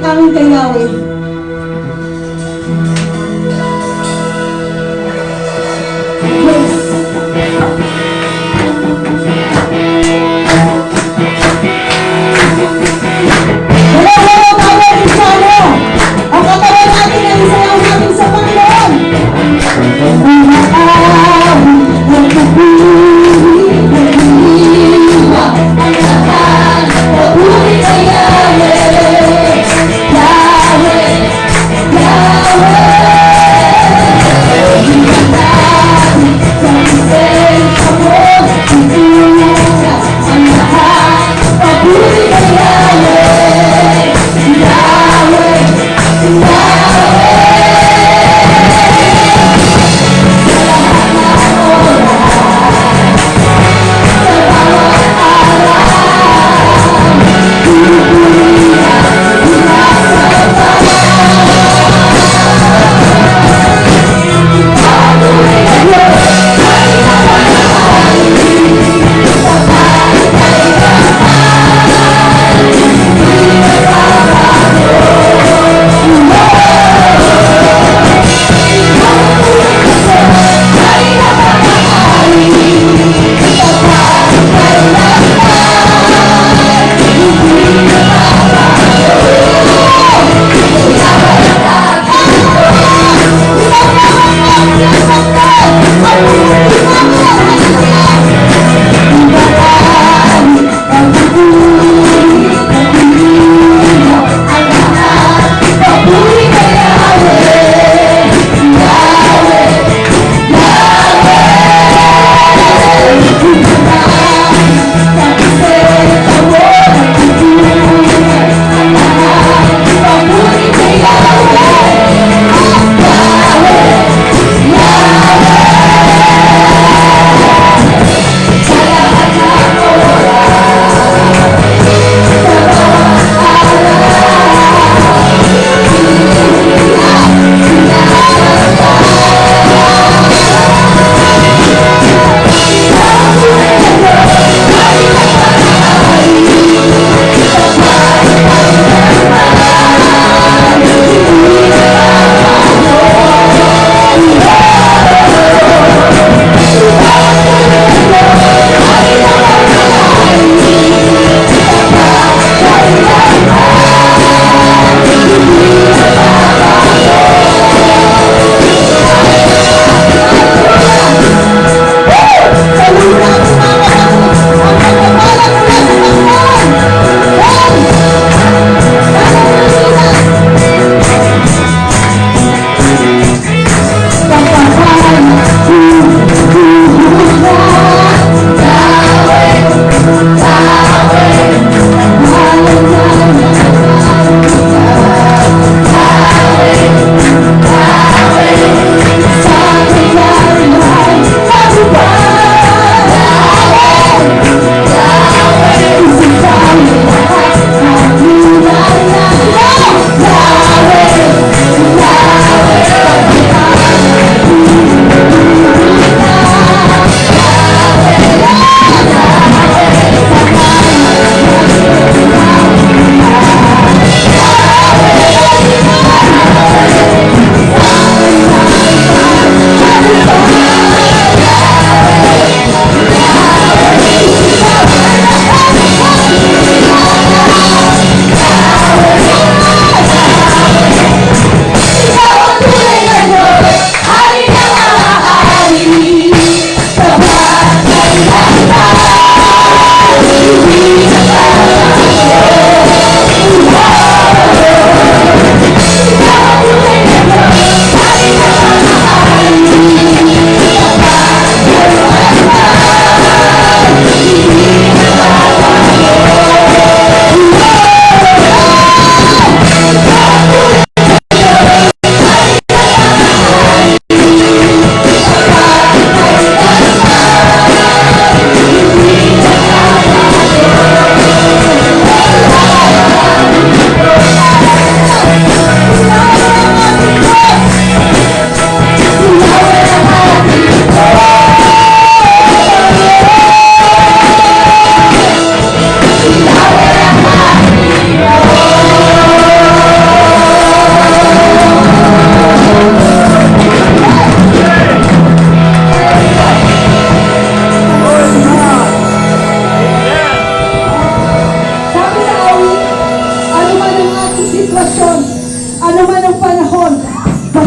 namin kay Yahweh. Yes. Hello, Power Insano! Ang katawan natin ay isayaw natin sa Panginoon. Yahweh,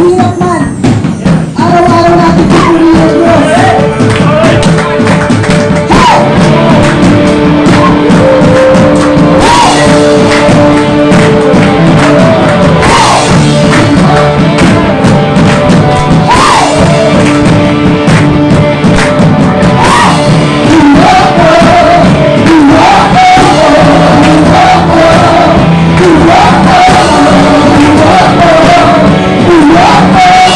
mahirap man, araw-araw natin pupurihin ang Diyos. Hey!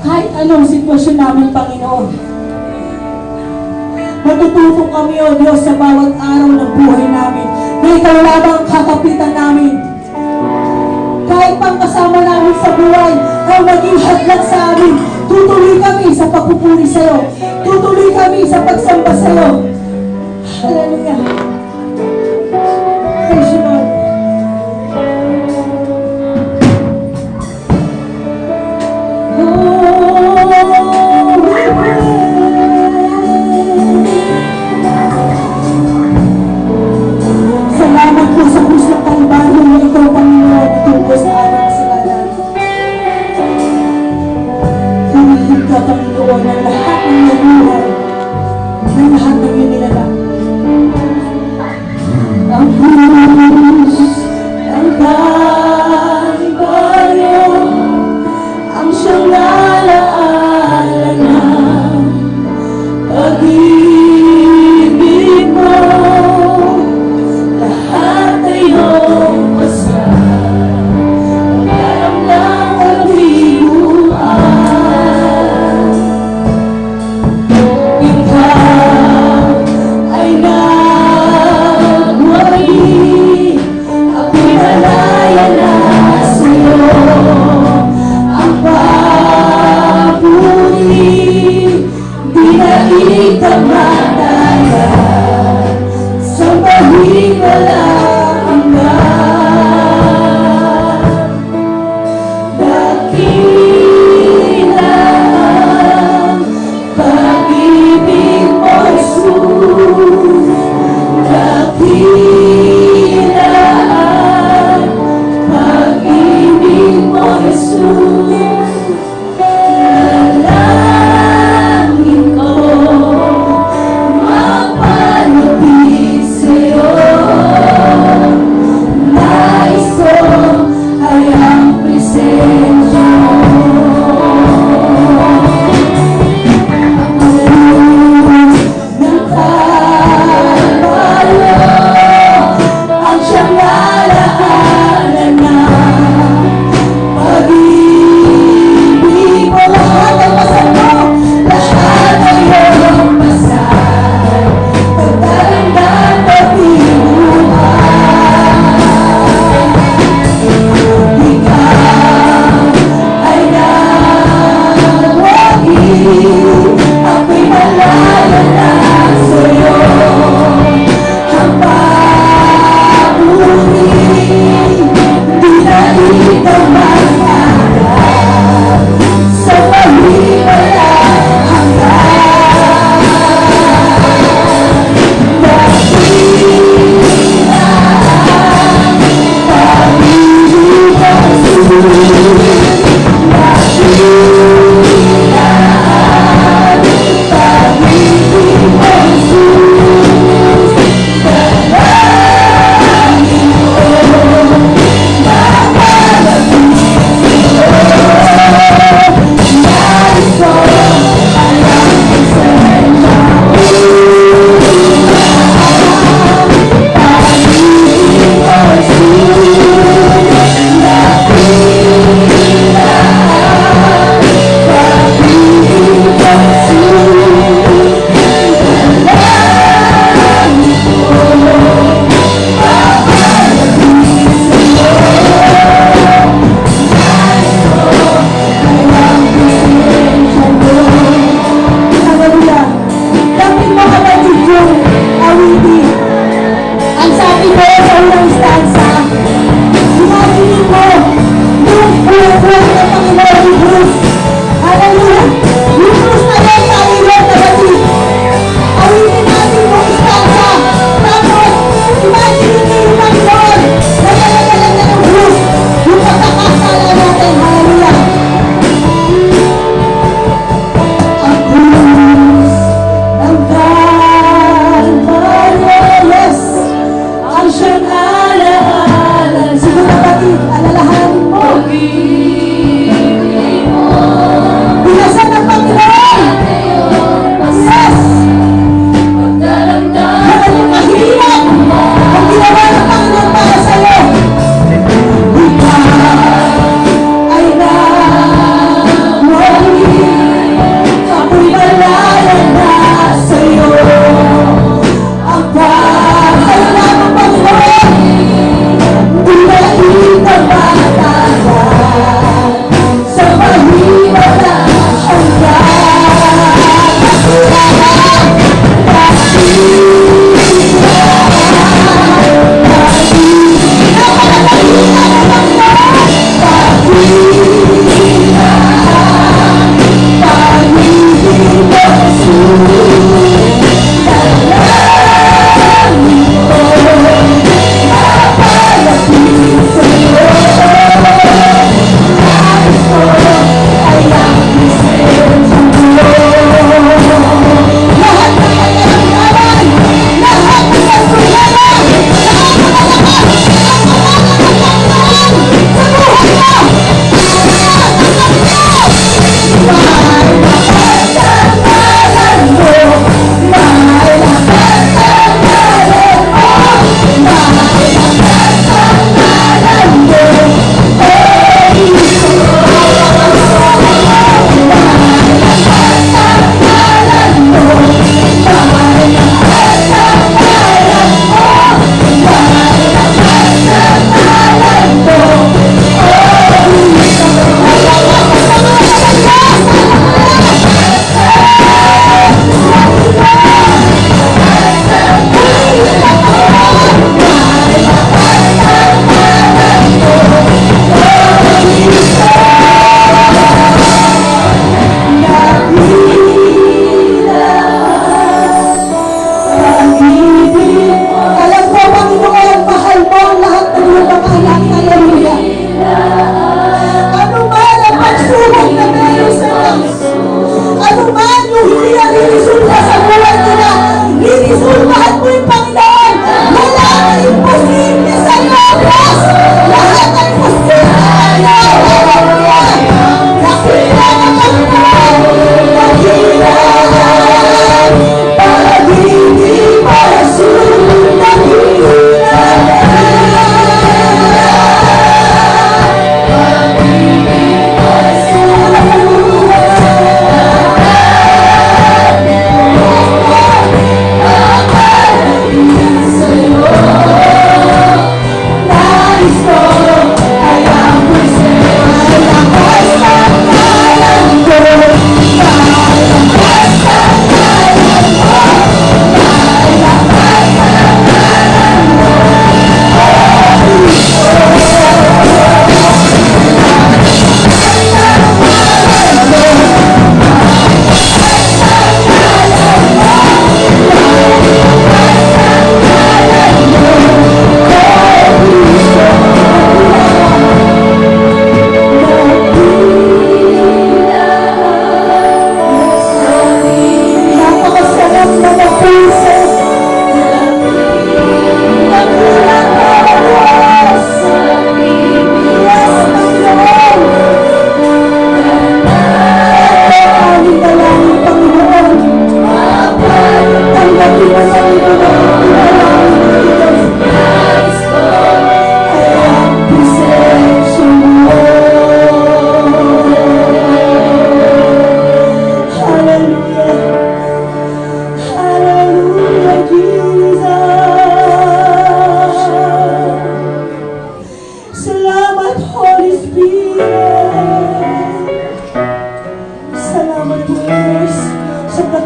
Kahit anong sitwasyon namin, Panginoon. Matututo kami, O Diyos, sa bawat araw ng buhay namin na Ikaw lamang ang kakapitan namin. Kahit pang kasama namin sa buhay ang maging hadlang sa amin, tutuloy kami sa pagpupuri sa iyo. Tutuloy kami sa pagsamba sa iyo. Hallelujah. Praise you, Lord. Salamat po sa krus ng Kalbaryo na Ikaw, Panginoon, tungkol sa aming kasalanan. Humihig ka, Panginoon, ng lahat ng nabuhay, ng lahat ng iyong nilalang. Ang krus ng Kalbaryo, ang siyang alaala ng pag-ibig mo. Lahat ay iyong pasal, pagkaram ng kabiguan. Ikaw ay nagwari, ako'y nalaya na.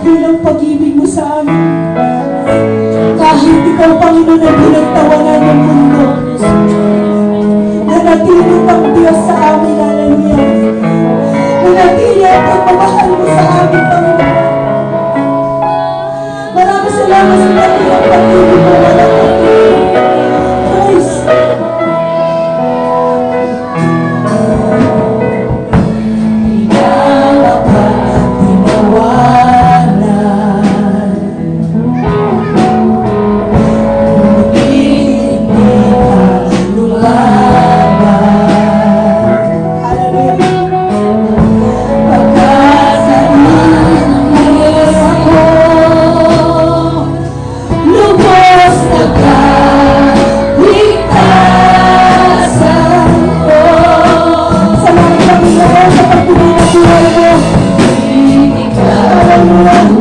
dakilang pag-ibig mo sa amin. Kahit ikaw, Panginoon, ang pinagtawanan ng mundo, nanatili kang Diyos sa amin, hallelujah. Nanatili ang pagmamahal mo sa amin, Panginoon. Maraming salamat sa dakilang pag-ibig mo, walang pag-ibig. Praise. Kailan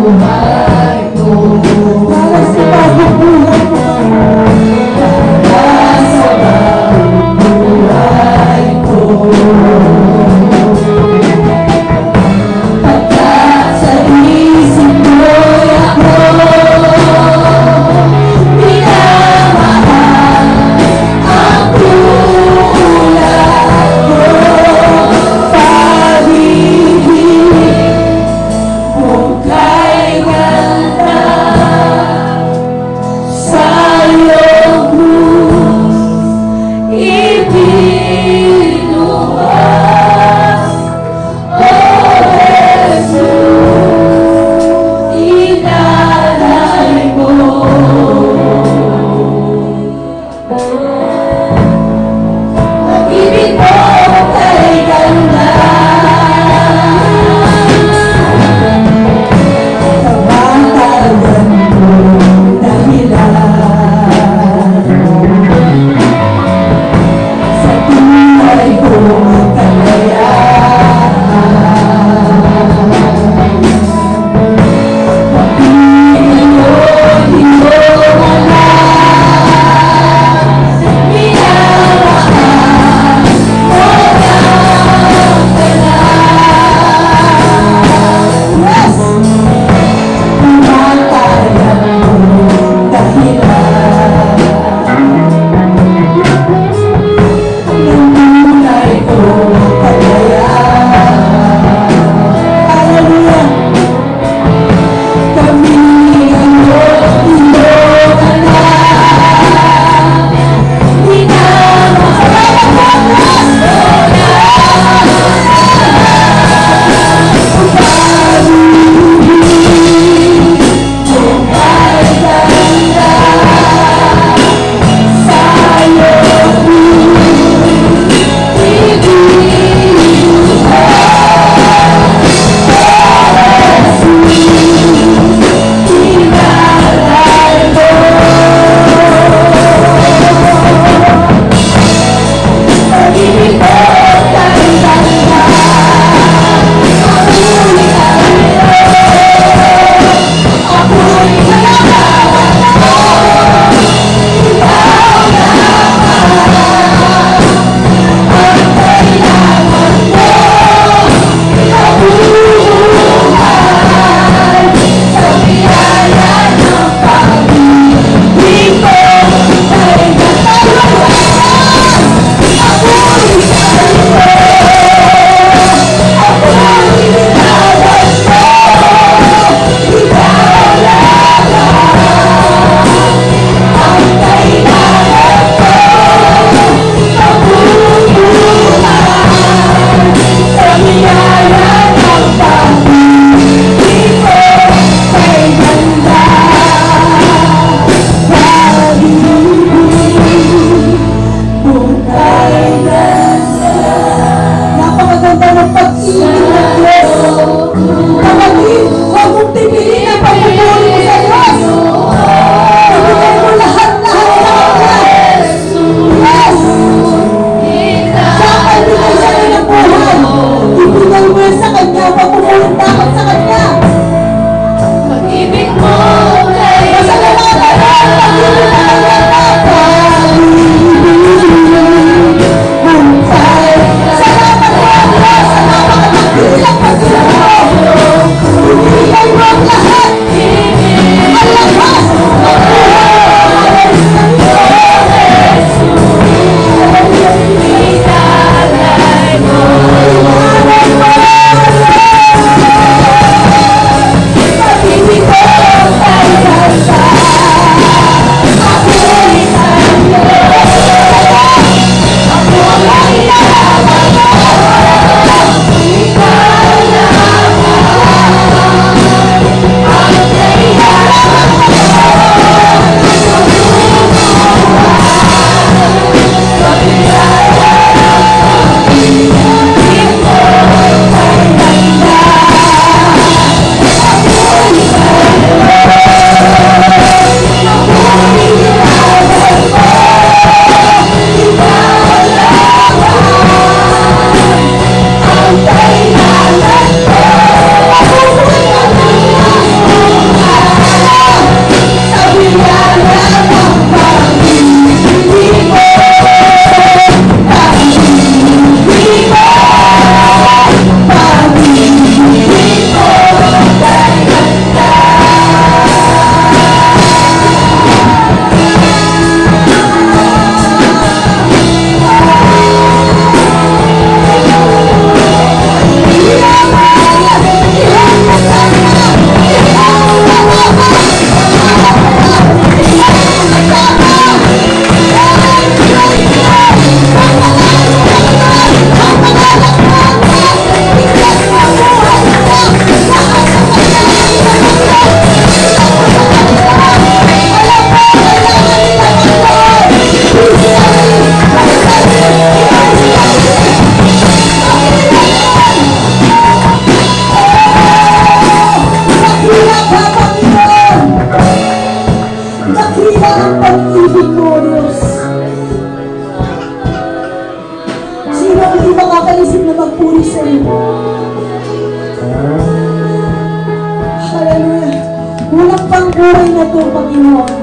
buhay na ito, Panginoon.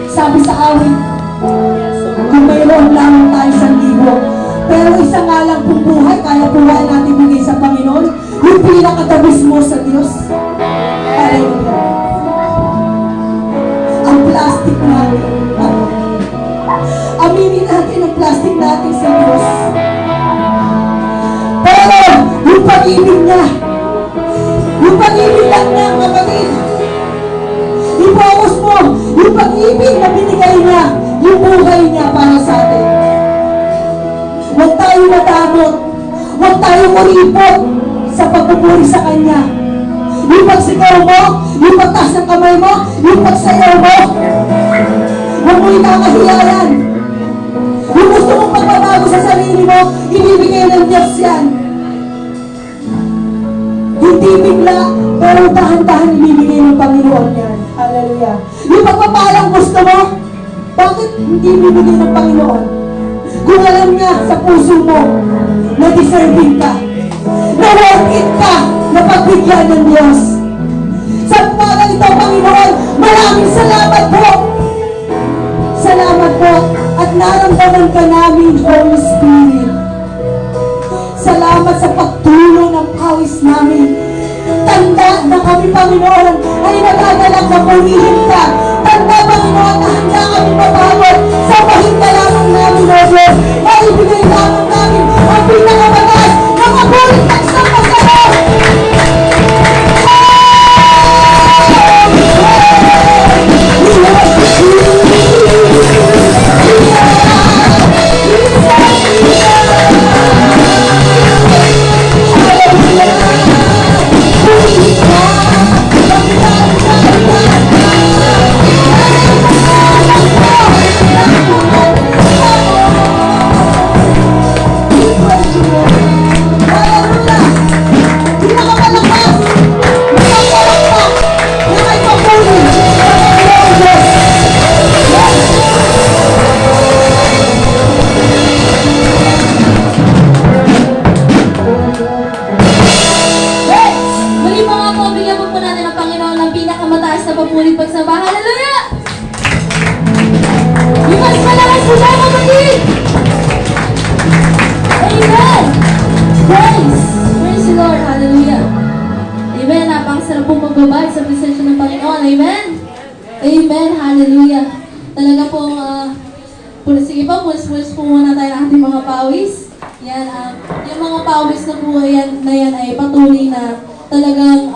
Sabi sa awit, kung mayroon lamang tayo sa libo, pero isa nga lang pong buhay, kaya buhay natin bigay sa Panginoon, yung pinakatabis mo sa Diyos. Hallelujah. Ang plastic natin. Aminin natin ang plastic natin sa Diyos. Pero yung pag-ibig niya, yung pag-ibig lang niya, kapatid, i-focus mo yung pag-ibig na binigay niya, yung buhay niya para sa atin. Huwag tayo matamot, huwag tayo muripot sa pagpupuri sa Kanya. Yung pagsigaw mo, yung pagtaas ng kamay mo, yung pagsayaw mo, huwag mo ikakahiyayan. Yung gusto mong pagbabago sa sarili mo, ibibigay ng Diyos yan. Hindi bigla, pero dahan-dahan ibibigay ng Panginoon yan. Hallelujah. Yung pagpapalang gusto mo, bakit hindi ibibigay ng Panginoon? Kung alam niya sa puso mo na deserving ka, na worth it ka, na pagbigyan ng Diyos. Sa umaga ito, Panginoon, maraming salamat po. Salamat po at naramdaman ka namin, Holy Spirit. Salamat sa pagtulong ng pawis namin. Tanda na kami, Panginoon, ay nagagalang na purihin ka. Tanda, Panginoon, na handa kami mabawal sa pahinga lamang namin, O Diyos. Maibigay lamang namin ang pinakamataas na mabulit at isang masarap. Pulis po muna tayo ng ating mga pawis. Yan, yung mga pawis na po na yan ay patuloy na talagang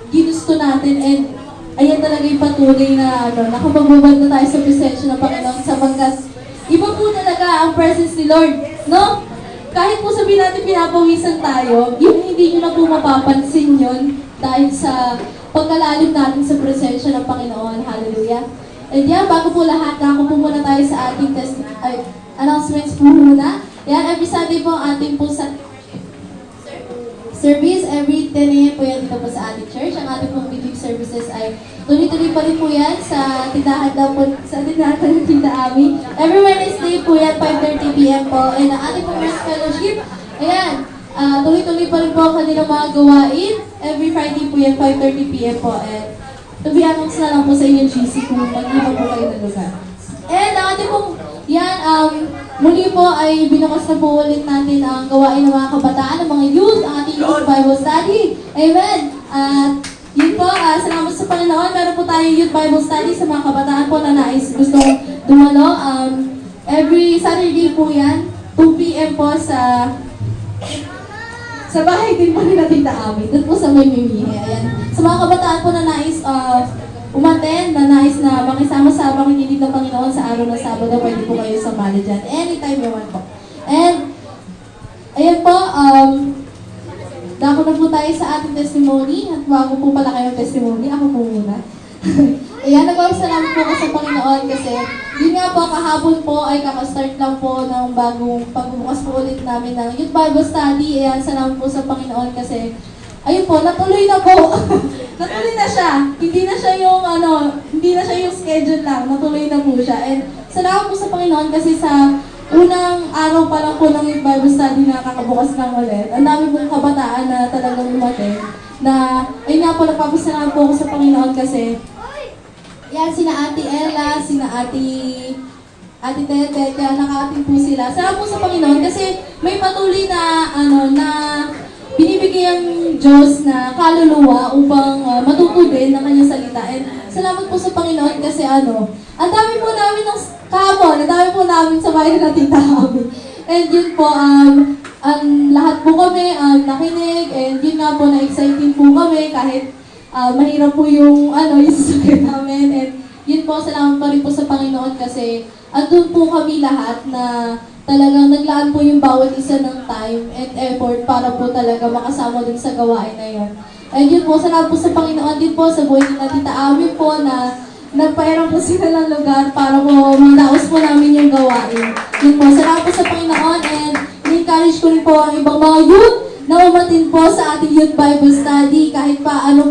ginusto natin and ayan talaga yung patuloy na nakapagbabag na tayo sa presensya ng Panginoon sapagkat iba po talaga ang presence ni Lord, no? Kahit po sabihin natin pinapawisan tayo, yung hindi nyo na po mapapansin yun dahil sa pagkalalim natin sa presensya ng Panginoon. Hallelujah. And yan, bago po lahat, ako po muna tayo sa ating announcements po muna. Yan, every Sunday po ang ating po sa service, every 10 a.m. po yan dito po sa ating church. Ang ating pong midweek services ay tuloy-tuloy pa rin po yan sa tindahan daw po, sa tindahan ng Tinda Ami. Every Wednesday po yan, 5:30 p.m. po. And ang ating pong Rest Fellowship, ayan, tuloy-tuloy pa rin po ang kanilang mga gawain. Every Friday po yan, 5:30 p.m. po. And to be announced na lang po sa inyo, GC, kung mag-iba po kayo ng lugar. And ang ating pong, yan, muli po ay binukas na po ulit natin ang gawain ng mga kabataan, ng mga youth, ang ating youth Bible study. Amen! At yun po, salamat sa Panginoon. Meron po tayo youth Bible study sa mga kabataan po na nais gustong dumalo. Every Saturday po yan, 2 p.m. po sa bahay din po nila Tita Ami. Doon po sa may Mimihe. Ayan. Sa mga kabataan po na nais umattend, na nais na makisama sa pakikinig ng Panginoon sa araw ng Sabado, pwede po kayo sumali dyan. Anytime naman po. And, ayan po, dako na po tayo sa ating testimony. At bago po pala kayong testimony, ako po muna. Ayan, nagpapasalamat po sa Panginoon kasi yun nga po, kahapon po ay kakastart lang po ng bagong pagbubukas po ulit namin ng Youth Bible Study. Ayan, salamat po sa Panginoon kasi ayun po, natuloy na po. Natuloy na siya. Hindi na siya yung schedule lang. Natuloy na po siya. And salamat po sa Panginoon kasi sa unang araw pa lang po ng Youth Bible Study na kakabukas lang ulit. Ang dami pong kabataan na talagang umattend. na, ayun nga po, nagpapasalamat po ako sa Panginoon kasi, yan, sina Ate Ella, sina Ate Tete, kaya nakaating po sila. Salamat po sa Panginoon kasi may patuloy na, na binibigay ang Diyos na kaluluwa upang matuto din ng kanyang salita. And salamat po sa Panginoon kasi ang dami po namin ng kahapon, ang dami po namin sa bahay na Tita Abby. And yun po, ang lahat po kami nakinig, and yun nga po, na-exciting po kami kahit mahirap po yung sasakit namin. And yun po, salamat pa rin po sa Panginoon kasi andun po kami lahat na talagang naglaan po yung bawat isa ng time and effort para po talaga makasama din sa gawain na yun. And yun po, salamat po sa Panginoon din po sa buhay ni Tita Ami po na nagpairan po sila ng lugar para po manaos po namin yung gawain. Yun po, salamat po sa Panginoon, and encourage ko rin po ang ibang mga youth na umatin po sa ating Youth Bible Study kahit paano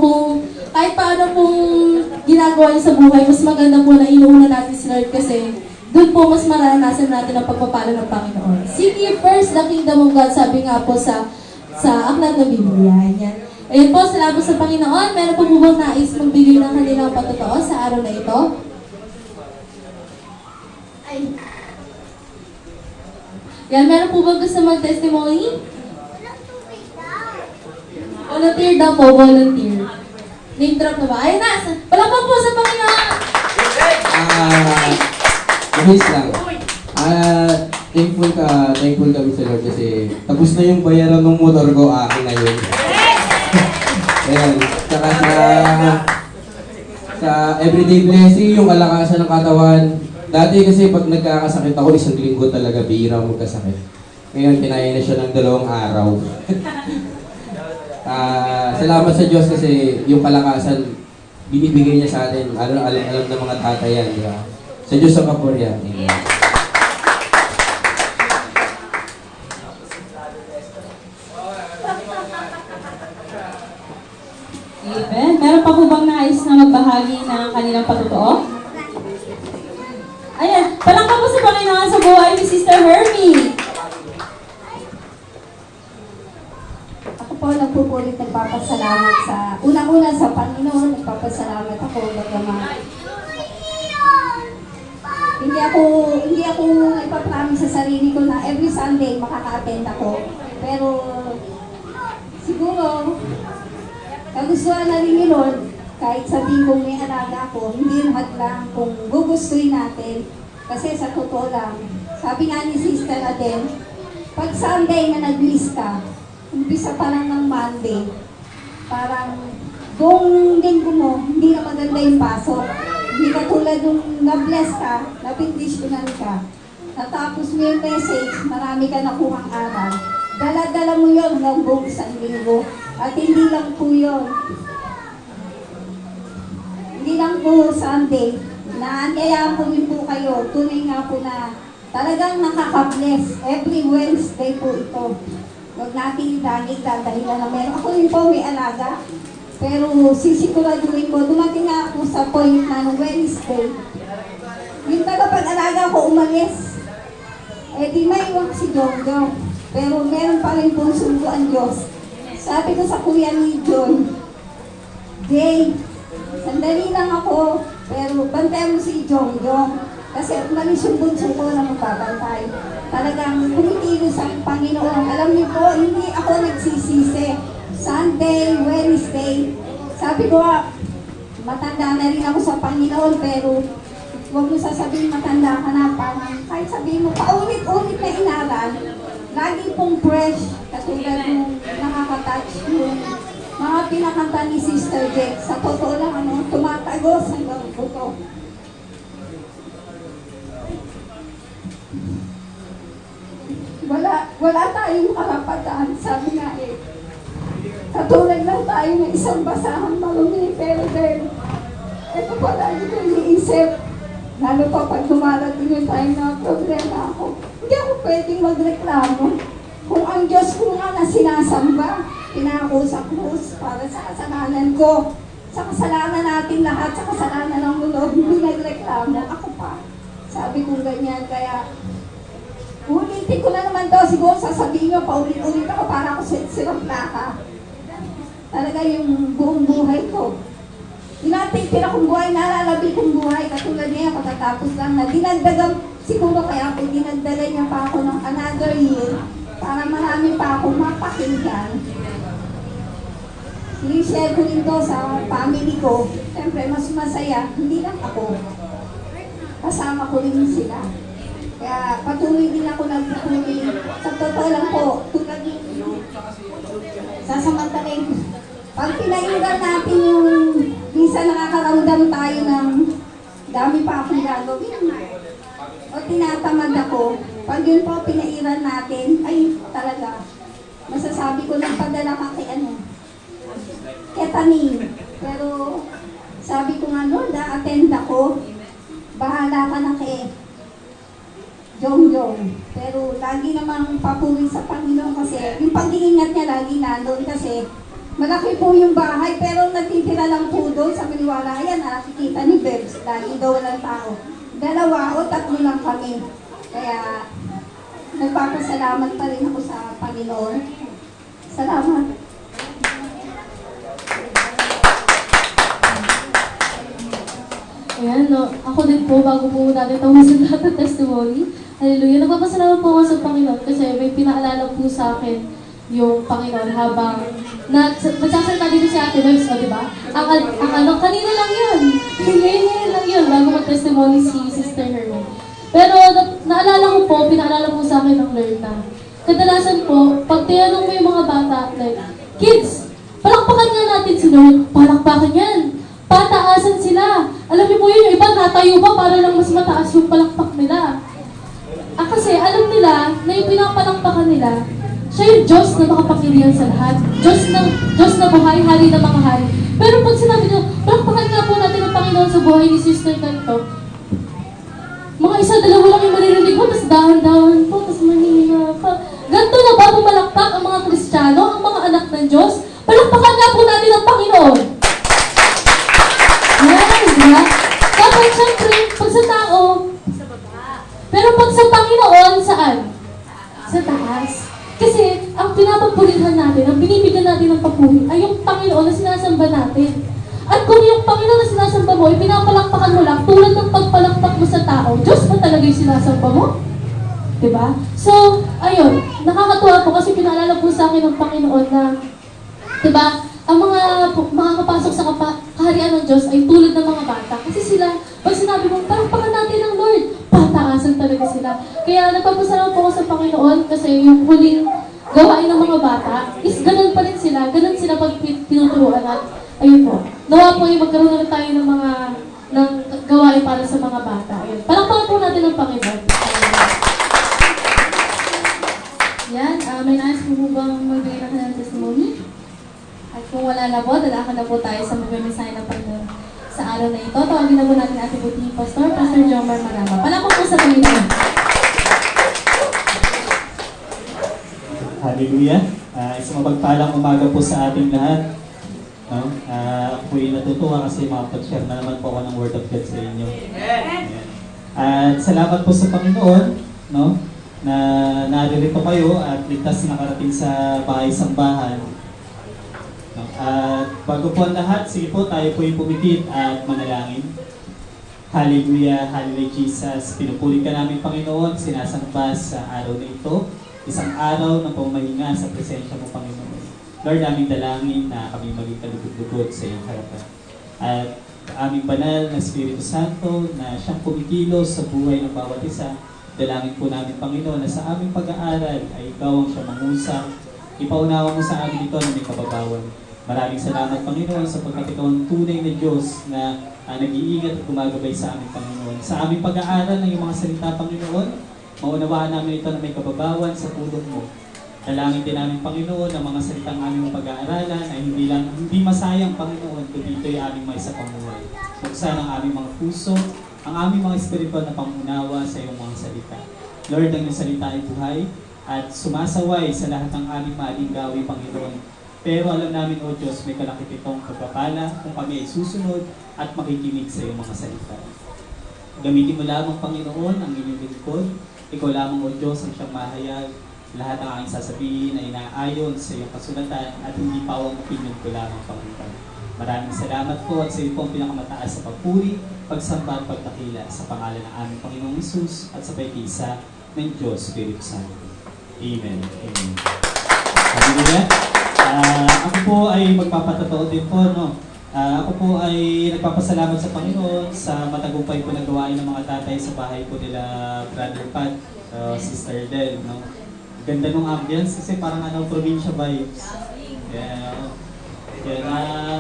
pong ginagawa niyo sa buhay. Mas maganda po na inuuna natin si Lord kasi doon po mas maranasan natin ang pagpapala ng Panginoon. Seek ye first the kingdom of God, sabi nga po sa aklat ng Biblia. Yan. Ayun po, salamat sa Panginoon. Meron po bang nais magbigay ng kanilang patotoo sa araw na ito? Ay. Yan, meron po bang gusto mag-testimony? Volunteer daw po, volunteer. Name drop na ba? Ayun na! Palakpak po sa Panginoon! Mabilis lang. Thankful kami sa Lord kasi tapos na yung bayaran ng motor ko, akin na yun. Ayan. Saka sa everyday blessing, yung kalakasan ng katawan. Dati kasi pag nagkakasakit ako, 1 linggo talaga, bihira magkasakit. Ngayon, kinaya na siya ng 2 araw. Salamat sa Diyos kasi yung kalakasan, binibigay niya sa atin. Alam ng mga tatay yan, di ba? Sa Diyos ang kapurihan. Amen. Amen. Meron pa po bang nais na magbahagi ng kanilang patotoo? Ayan, palakpak po sa Panginoon sa buhay ni Sister Hermie. Ako po nagpupulit nagpapasalamat sa unang-una sa Panginoon, nagpapasalamat ako bagaman hindi ako nagpapromise sa sarili ko na every Sunday makaka-attend ako. Pero siguro kagustuhan na rin ni Lord, kahit sabihin kong may alaga ako, hindi lahat lang kung gugustuhin natin. Kasi sa totoo lang, sabi nga ni Sister Adele, pag Sunday na nag-list ka, umpisa pa lang ng Monday, parang buong linggo mo, hindi na maganda yung pasok. Hindi ka tulad yung na-bless ka, na-bendition ka. Natapos mo yung message, marami ka nakuhang aral. Dala-dala mo yun hanggang buong isang linggo. At hindi lang po yun. Hindi lang po Sunday. Naanyayaan po rin po kayo. Tunay nga po na talagang nakaka-bless. Every Wednesday po ito. Huwag natin lagi dadahilan na meron. Ako rin po may alaga. Pero sisiguraduhin ko, dumating nga ako sa point na no Wednesday. Yung tagapag-alaga ko umalis. Eh di may iwan si Jongjong. Pero meron pa rin pong sundo ang Diyos. Sabi ko sa kuya ni John, Jay, sandali lang ako, pero bantayan mo si Jongjong. Kasi umalis yung bunso ko na magbabantay. Talagang kumikilos ang Panginoon. Alam niyo po, hindi ako nagsisisi. Sunday, Wednesday, sabi ko, matanda na rin ako sa Panginoon, pero huwag mo sasabihin matanda ka na, parang kahit sabihin mo, paulit-ulit na inaral, lagi pong fresh, katulad yung nakaka-touch yung mga pinakanta ni Sister Jack. Sa totoo lang, tumatagos hanggang buto. Wala tayong karapatan, sabi nga katulad lang tayo ng isang basahan marumi, pero dahil ito pala yung iniisip, lalo pa pag dumarating yung time na problema ako, hindi ako pwedeng magreklamo. Kung ang Diyos ko nga na sinasamba, pinako sa krus para sa kasalanan ko, sa kasalanan natin lahat, sa kasalanan ng mundo, hindi nagreklamo, ako pa. Sabi ko ganyan, kaya ulitin ko na naman daw, siguro sasabihin nyo, paulit-ulit ako para ako sirang plaka. talaga yung buong buhay ko. Tinatitira kong buhay, nalalabi kong buhay, katulad niya, katatapos lang na dinagdagan, siguro kaya ako dinagdagan niya pa ako ng another year para marami pa akong mapakinggan. I-share ko rin to sa family ko. Siyempre, mas masaya, hindi lang ako. Kasama ko rin sila. Kaya patuloy din ako nagpatuloy. Sa totoo lang po, tulad yung sasamantalin. Pag pinairan natin yung minsan nakakaramdam tayo ng dami pa akong gagawin o tinatamad ako, pag yun po pinairan natin, ay talaga, masasabi ko lang padala ka kay kay Taning. Pero sabi ko nga, Lord, attend ako, bahala ka na kay Jongjong. Pero lagi namang papuri sa Panginoon kasi yung pag-iingat niya lagi nandun kasi malaki po yung bahay, pero natitira lang po doon sa Maniwala. Ayan, nakikita ni Bebs, lagi daw walang tao. 2 o 3 lang kami. Kaya, nagpapasalamat pa rin ako sa Panginoon. Salamat. Ayan, no. Ako din po, bago po natin tapusin lahat ng testimony. Hallelujah. Nagpapasalamat po ako sa Panginoon kasi may pinaalala po sa akin yung Panginoon habang nagsasalita dito si Ate Bebs, di ba? Ang kanina lang yun. Ngayon lang yun, bago mag-testimony si Sister Herman. Pero naalala ko po, pinaalala po sa akin ng Lord na kadalasan po, pag tinanong mo yung mga bata, like, kids, palakpakan nga natin si Lord. Palakpakan yan. Pataasan sila. Alam niyo po yun, yung iba natayo pa para lang mas mataas yung palakpak nila. Kasi alam nila na yung pinapalakpakan nila, siya yung Diyos na makapangyarihan sa lahat. Diyos na buhay, hari na mga hari. Pero pag sinabi nyo, palakpakan nga po natin ang Panginoon sa buhay ni Sister ganito, mga 1-2 lang yung maririnig mo, tapos dahan-dahan po, tapos manina pa. Ganito na ba pumalakpak ang mga Kristiyano, ang mga anak ng Diyos? Palakpakan nga po natin ang Panginoon. Yan, diba? Dapat syempre, pag sa tao, pero pag sa Panginoon, saan? Sa taas. Kasi ang pinapagpulihan natin, ang binibigyan natin ng papuri, ay yung Panginoon na sinasamba natin. At kung yung Panginoon na sinasamba mo, pinapalakpakan mo lang, tulad ng pagpalakpak mo sa tao, Diyos ba talaga yung sinasamba mo? Diba? So, ayun, nakakatuwa po kasi pinaalala po sa akin ng Panginoon na, diba, ang mga makakapasok sa kaharian ng Diyos ay tulad ng mga bata. Kasi sila, pag sinabi mo, palakpakan natin ng Lord, pataasan talaga sila. Kaya nagpapasalamat po ako sa Panginoon kasi yung huling gawain ng mga bata is ganun pa rin sila. Ganun sila pag tinuturuan at ayun po. Nawa po yung magkaroon na tayo ng mga ng gawain para sa mga bata. Ayun. Palakpakan po natin ang Panginoon. Yan. May nais po bang magbigay na ka ng testimony? At kung wala na po, dalakan na po tayo sa magmimisahe ng Panginoon sa araw na ito. Tawagin na po natin ating buting Pastor Jomar Marama. Palakpak po sa Panginoon. Hallelujah. Isang mapagpalang umaga po sa ating lahat. No? Ako po'y natutuwa kasi makapag-share na naman po ako ng Word of God sa inyo. Amen. At salamat po sa Panginoon, no? Na naririto kayo at ligtas nakarating sa bahay-sambahan. No? At bago po ang lahat, sige po, tayo po'y pumikit at manalangin. Hallelujah, Hallelujah Jesus. Pinupuri ka namin Panginoon, sinasamba sa araw na ito. Isang araw na pumahinga sa presensya mo Panginoon. Lord, aming dalangin na kami maging kalugod-lugod sa iyong harapan. At aming banal na Espiritu Santo na siyang kumikilos sa buhay ng bawat isa. Dalangin po namin Panginoon na sa aming pag-aaral ay ikaw ang siyang mangusap. Ipaunawa mo sa amin ito na may kababawan. Maraming salamat Panginoon sapagkat ikaw ang tunay na Diyos na nag-iingat at gumagabay sa aming Panginoon. Sa aming pag-aaral ng iyong mga salita Panginoon, maunawaan namin ito na may kababawan sa tulong mo. Dalangin din namin Panginoon ang mga salitang aming pag-aaralan ay hindi masayang Panginoon, kundi ito'y aming may sa pamuhay. Buksan ang aming mga puso, ang aming mga espiritual na pangunawa sa iyong mga salita. Lord, ang iyong salita ay buhay at sumasaway sa lahat ng aming maaling gawin, Panginoon. Pero alam namin, O Diyos, may kalakip itong pagpapala kung kami ay susunod at makikinig sa iyong mga salita. Gamitin mo lamang, Panginoon, ang inyong lingkod. Ikaw lamang, O Diyos, ang siyang mahayag. lahat ng aking sasabihin ay naayon sa iyong kasulatan at hindi pawang opinion ko lamang, Panginoon. Maraming salamat po at sa iyo po ang pinakamataas sa pagpuri, pagsamba at pagdakila sa pangalan ng aming Panginoong Hesus at sa pagkisa ng Diyos Espiritu Santo. Amen. Amen. Hallelujah. Ako po ay magpapatotoo din po, no? Ako po ay nagpapasalamat sa Panginoon sa matagumpay po na gawain ng mga tatay sa bahay po nila Brother Pat, Sister Del, no? Ganda nung ambience kasi parang probinsya vibes. Yeah.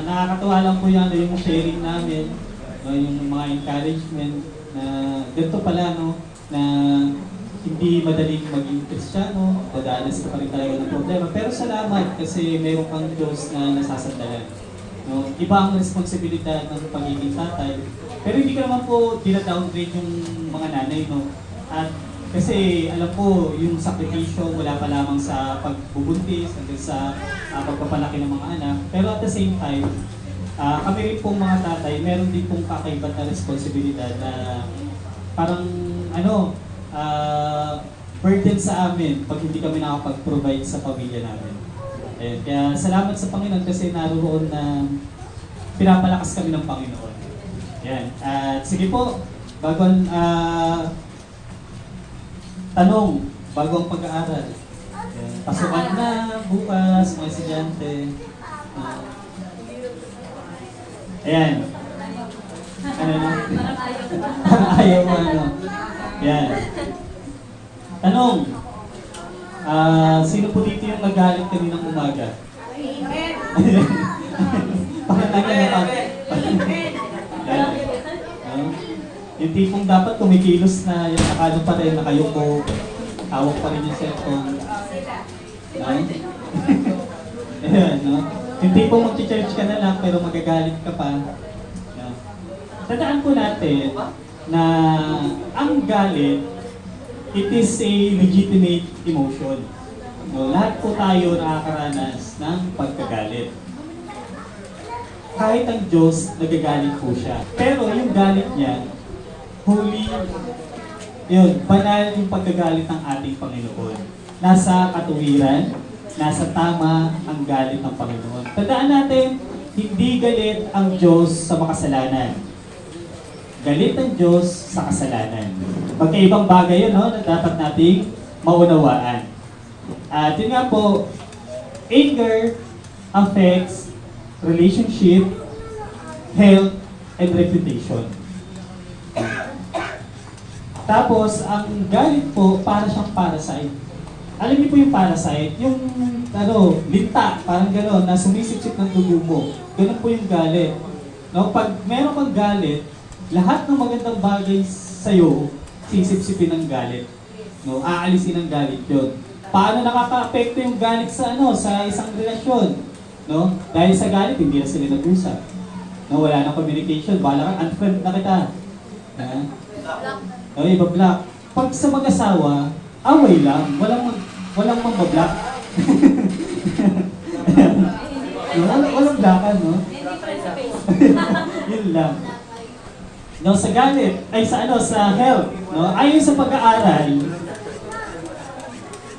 Nakakatuwa lang po yung sharing namin, no, yung mga encouragement na ganito pala, no, na hindi madaling maging Kristiyano, dadanas ka pa rin talaga ng problema. Pero salamat kasi mayroon kang Diyos na nasasandalan. No, iba ang responsibilidad ng pagiging tatay. Pero hindi ko naman po dina-downgrade yung mga nanay, no. At kasi alam ko yung sakripisyo wala pa lamang sa pagbubuntis hanggang sa pagpapalaki ng mga anak. Pero at the same time, kami rin pong mga tatay, meron din pong kakaibat na responsibilidad na parang burden sa amin pag hindi kami nakapag-provide sa pamilya namin. Kaya salamat sa Panginoon kasi naroon na pinapalakas kami ng Panginoon. Yan. At sige po, bago tanong, bago ang pag-aaral. Pasukan na bukas, mga estudyante. Ayan. Ano na? Parang ayaw mo Yan. Tanong. Sino po dito yung nagalit kaninang umaga? Parang yung tipong dapat kumikilos na yung nakano pa rin, nakayuko, hawak pa rin yung cellphone. Ayan, no? Yung tipong mag-church ka na lang pero magagalit ka pa. No? Tandaan po natin na ang galit, it is a legitimate emotion. No? Lahat po tayo nakakaranas ng pagkagalit. Kahit ang Diyos, nagagalit po siya. Pero yung galit niya, holy, yun, banal yung pagkagalit ng ating Panginoon. Nasa katuwiran, nasa tama ang galit ng Panginoon. Tandaan natin, hindi galit ang Diyos sa makasalanan. Galit ang Diyos sa kasalanan. Magkaibang bagay yun, no, na dapat nating maunawaan. At yun nga po, anger affects relationship, health, and reputation. Tapos, ang galit po, para siyang parasite. Alam niyo po yung parasite? Yung, linta, parang gano'n, na sumisipsip ng dugo mo. Ganun po yung galit. No? Pag meron kang galit, lahat ng magandang bagay sa'yo, sisipsipin ng galit. No? Aalisin ng galit yun. Paano nakaka-apekto yung galit sa isang relasyon? No? Dahil sa galit, hindi na sila nag-usap. No? Wala na communication. Bala ka, unfriend na kita. Okay, iba-block. Pag sa mag-asawa, away lang. Walang mambablock. Walang blockan, no? Yun lang. No, sa galit, sa health, no? Ayon sa pag-aaral,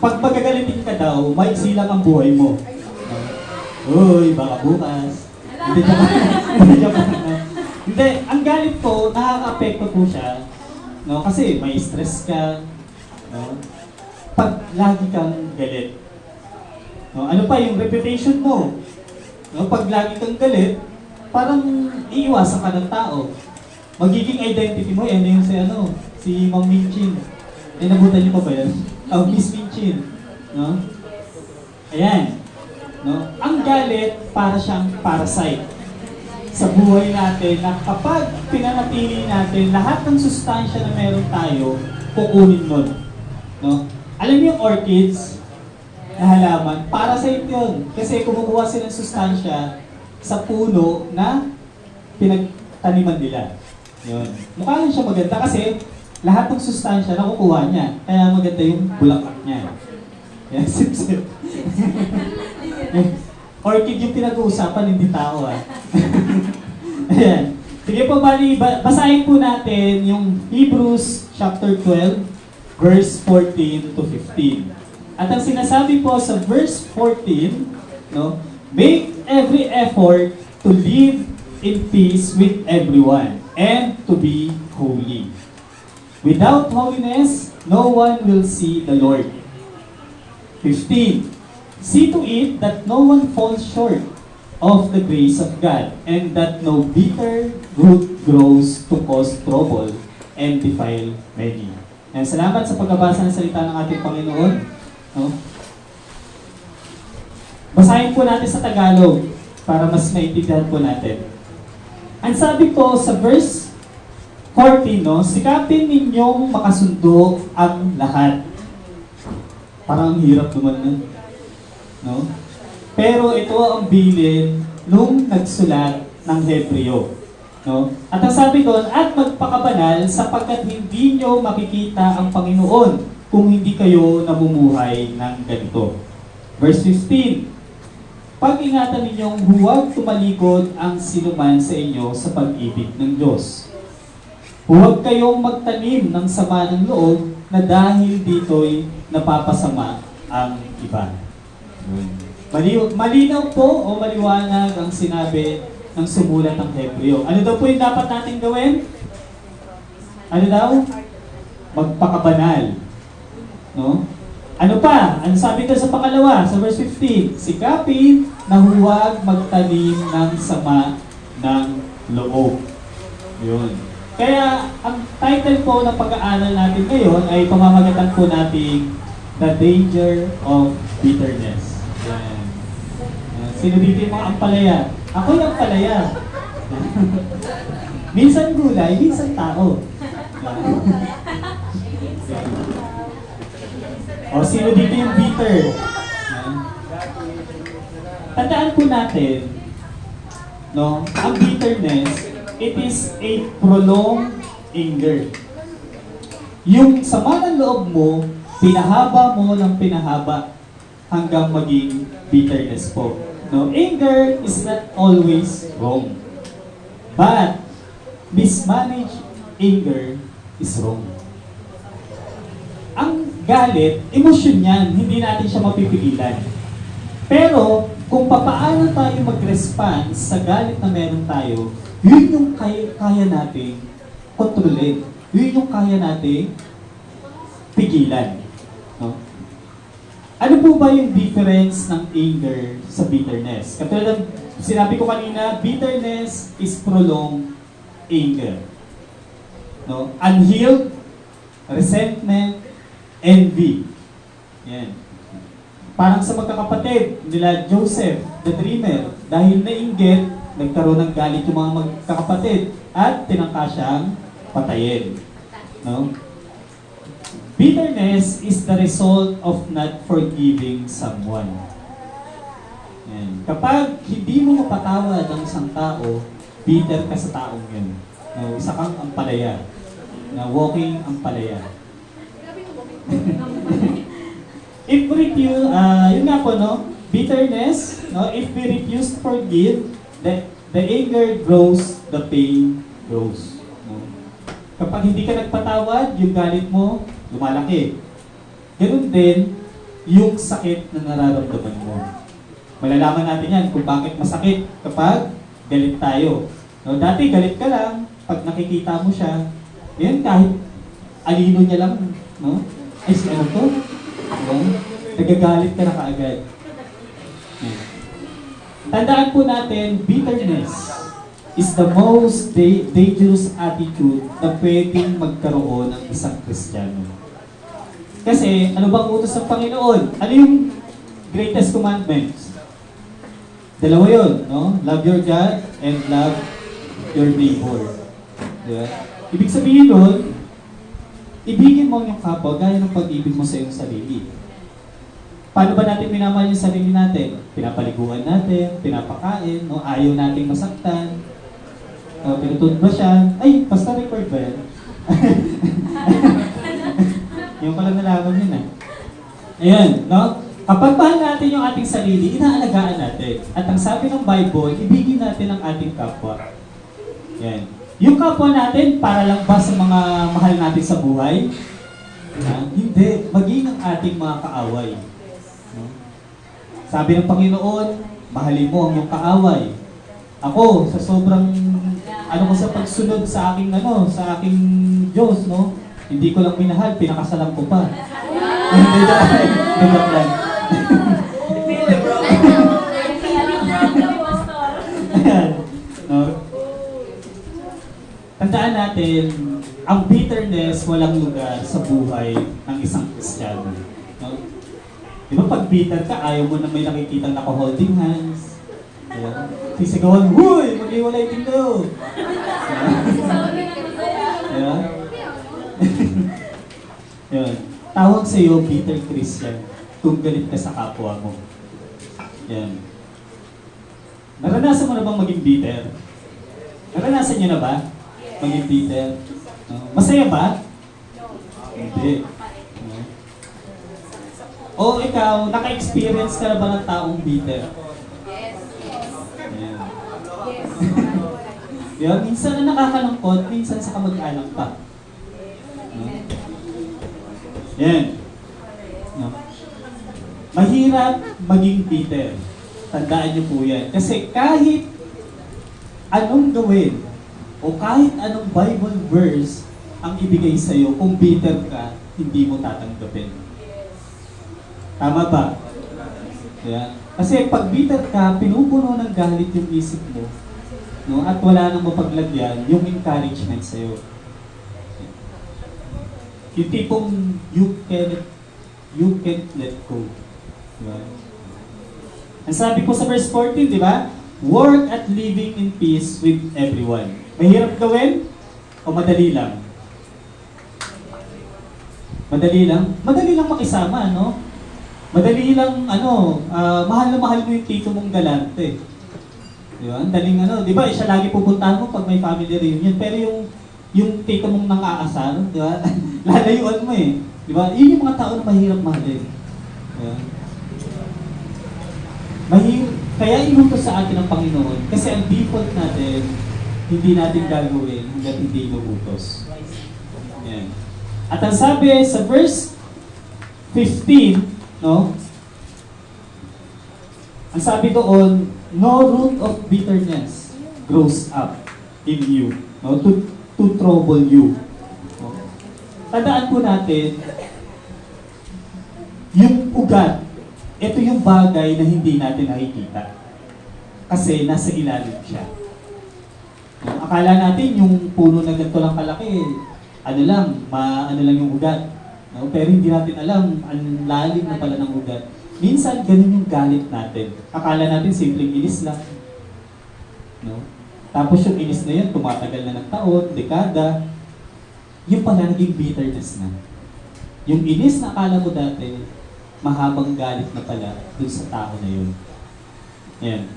pag magagalitin ka daw, maiksi lang ang buhay mo. Uy, baka bukas. Hindi, ang galit po, nakaka-apekto po siya. No, kasi may stress ka, no? Pag lagi kang galit. No, ano pa yung reputation mo? No, pag lagi kang galit, parang iiwasan ka ng tao. Magiging identity mo, yan yung si Ma'am Minchin. Nabutan niyo pa ba yan? Miss Minchin. No? Ayan. No? Ang galit, para siyang parasite sa buhay natin na kapag pinanatili natin lahat ng sustansya na meron tayo, kukunin nun. No? Alam niyo yung orchids na halaman, parasite yun. Kasi kumukuha sila ng sustansya sa puno na pinagtaniman nila. Yun. Mukha lang siya maganda kasi lahat ng sustansya nakukuha niya. Kaya maganda yung bulaklak niya. Yan, sip-sip. Orchid yung pinag-uusapan, hindi tao Ayan. Sige po, basahin po natin yung Hebrews chapter 12, verse 14 to 15. At ang sinasabi po sa verse 14, no, make every effort to live in peace with everyone and to be holy. Without holiness, no one will see the Lord. 15. See to it that no one falls short of the grace of God, and that no bitter root grows to cause trouble and defile many. And salamat sa pagbabasa ng salita ng ating Panginoon. No? Basahin po natin sa Tagalog para mas maintindihan po natin. Ang sabi po sa verse 14, no, sikapin ninyong makasundo ang lahat. Parang ang hirap naman nun. No? Pero ito ang bilin nung nagsulat ng Hebreo. No? At ang sabi doon, at magpakabanal sapagkat hindi nyo makikita ang Panginoon kung hindi kayo namumuhay ng ganito. Verse 15, pag-ingatan ninyong huwag tumalikod ang sinuman sa inyo sa pag-ibig ng Diyos. Huwag kayong magtanim ng sama ng loob na dahil dito'y napapasama ang iba. Malinaw po o maliwanag ang sinabi ng sumulat ng Hebreo. Ano daw po yung dapat natin gawin? Ano daw? Magpakabanal. No? Ano pa? Ano sabi ko sa pangalawa? Sa verse 15, sikapin na huwag magtanim ng sama ng loob. Yun. Kaya, ang title po ng pag-aaral natin ngayon ay pamamagatan po natin The Danger of Bitterness. Yan. Sino dito yung mga ampalaya? Ako yung ampalaya. Minsan gulay, minsan tao. O, sino dito yung bitter? Tandaan po natin, no, ang bitterness, it is a prolonged anger. Yung sama ng loob mo, pinahaba mo ng pinahaba hanggang maging bitterness po. No, anger is not always wrong. But mismanaged anger is wrong. Ang galit, emosyon yan, hindi natin siya mapipigilan. Pero kung papaano tayo mag-response sa galit na meron tayo, yun yung kaya nating kontrolin. Yun yung kaya nating pigilan. No? Ano po ba yung difference ng anger sa bitterness? Katulad ng sinabi ko kanina, bitterness is prolonged anger. No? Unhealed, resentment, envy. Yan. Parang sa magkakapatid nila Joseph, the dreamer, dahil nainggit, nagkaroon ng galit yung mga magkakapatid at tinangka siyang patayin. No? Bitterness is the result of not forgiving someone. Yan. Kapag hindi mo mapatawad ang isang tao, bitter ka sa taong yun. No, isa kang ampalaya. Na walking ampalaya. If we refuse, yun nga po, no? Bitterness, no? If we refuse to forgive, the anger grows, the pain grows. No? Kapag hindi ka nagpatawad, yung galit mo, lumalaki. Ganun din, yung sakit na nararamdaman mo. Malalaman natin yan kung bakit masakit kapag galit tayo. No, dati galit ka lang, pag nakikita mo siya, yan kahit alino niya lang, no? Ay, si ano to? Nagagalit ka na kaagad. Yan. Tandaan po natin, bitterness is the most dangerous attitude na pwedeng magkaroon ng isang Kristiyano. Kasi, ano bang utos ng Panginoon? Ano yung greatest commandments? Dalawa yun, no? Love your God and love your neighbor. Diba? Ibig sabihin nun, ibigin mo yung kapwa gaya ng pag-ibig mo sa iyong sarili. Paano ba natin minamahal yung sarili natin? Pinapaliguan natin, pinapakain, no? Ayaw nating masaktan, pinututbrusyan. Ay, basta record ba yan? Yung pala nalaman yun, Ayan, no? Kapag mahal natin yung ating sarili, inaalagaan natin. At ang sabi ng Bible, ibigin natin ang ating kapwa. Yan. Yung kapwa natin, para lang ba sa mga mahal natin sa buhay? Hindi, maging ang ating mga kaaway. No? Sabi ng Panginoon, mahalin mo ang iyong kaaway. Ako, sa sobrang ko sa pagsunod sa aking sa aking Diyos, no? Hindi ko lang minahal, pinakasalan ko pa. Hindi joke lang. Ayan, no? Tandaan natin, ang bitterness walang lugar sa buhay ng isang Kristiyano. No? Di ba pag bitter ka, ayaw mo na may nakikitang naka-holding hands. Ayan. Sisigawan, huy! Mag-iwalay din kayo! Ayan. Ayan. Tawag sa iyo, bitter Christian, kung galit ka sa kapwa mo. Ayan. Naranasan mo na bang maging bitter? Naranasan niyo na ba? Maging bitter? Masaya ba? Hindi. O ikaw, naka-experience ka na ba ng taong bitter? Ayan. Yan, minsan na nakakalungkot, minsan sa kamag-anak pa. Yan. No? Mahirap maging bitter. Tandaan niyo po yan. Kasi kahit anong gawin, o kahit anong Bible verse ang ibigay sa'yo, kung bitter ka, hindi mo tatanggapin. Tama ba? Yeah. Kasi pag bitter ka, pinupuno ng galit yung isip mo, no? At wala nang mapaglagyan yung encouragement sa'yo. Yung tipong you can't let go. Diba? Ang sabi ko sa verse 14, di ba? Work at living in peace with everyone. Mahirap gawin o madali lang? Madali lang? Madali lang makisama, no? Madali lang, mahal na mahal mo yung tito mong galante. Di ba? Ang daling di ba? Siya lagi pupuntahan mo pag may family reunion. Pero yung tito mong nang-aasar, di ba? Lalayuan mo eh. Di ba? Yun yung mga tao na mahirap mahalin. Di ba? Kaya inutos sa atin ng Panginoon kasi ang default natin, hindi natin gagawin hanggat hindi inuutos. Yan. At ang sabi sa verse 15, no? Ang sabi doon, no root of bitterness grows up in you, no? To trouble you. No? Tandaan po natin, yung ugat, ito yung bagay na hindi natin nakikita. Kasi nasa ilalim siya. No? Akala natin yung puno na ganito lang kalaki, ano lang yung ugat. No? Pero hindi natin alam, ang lalim na pala ng ugat. Minsan, ganun yung galit natin. Akala natin simpleng inis lang. No? Tapos yung inis na yun, tumatagal na ng taon, dekada. Yung pala naging bitterness na. Yung inis na akala mo dati, mahabang galit na pala dun sa tao na yun. Ayan.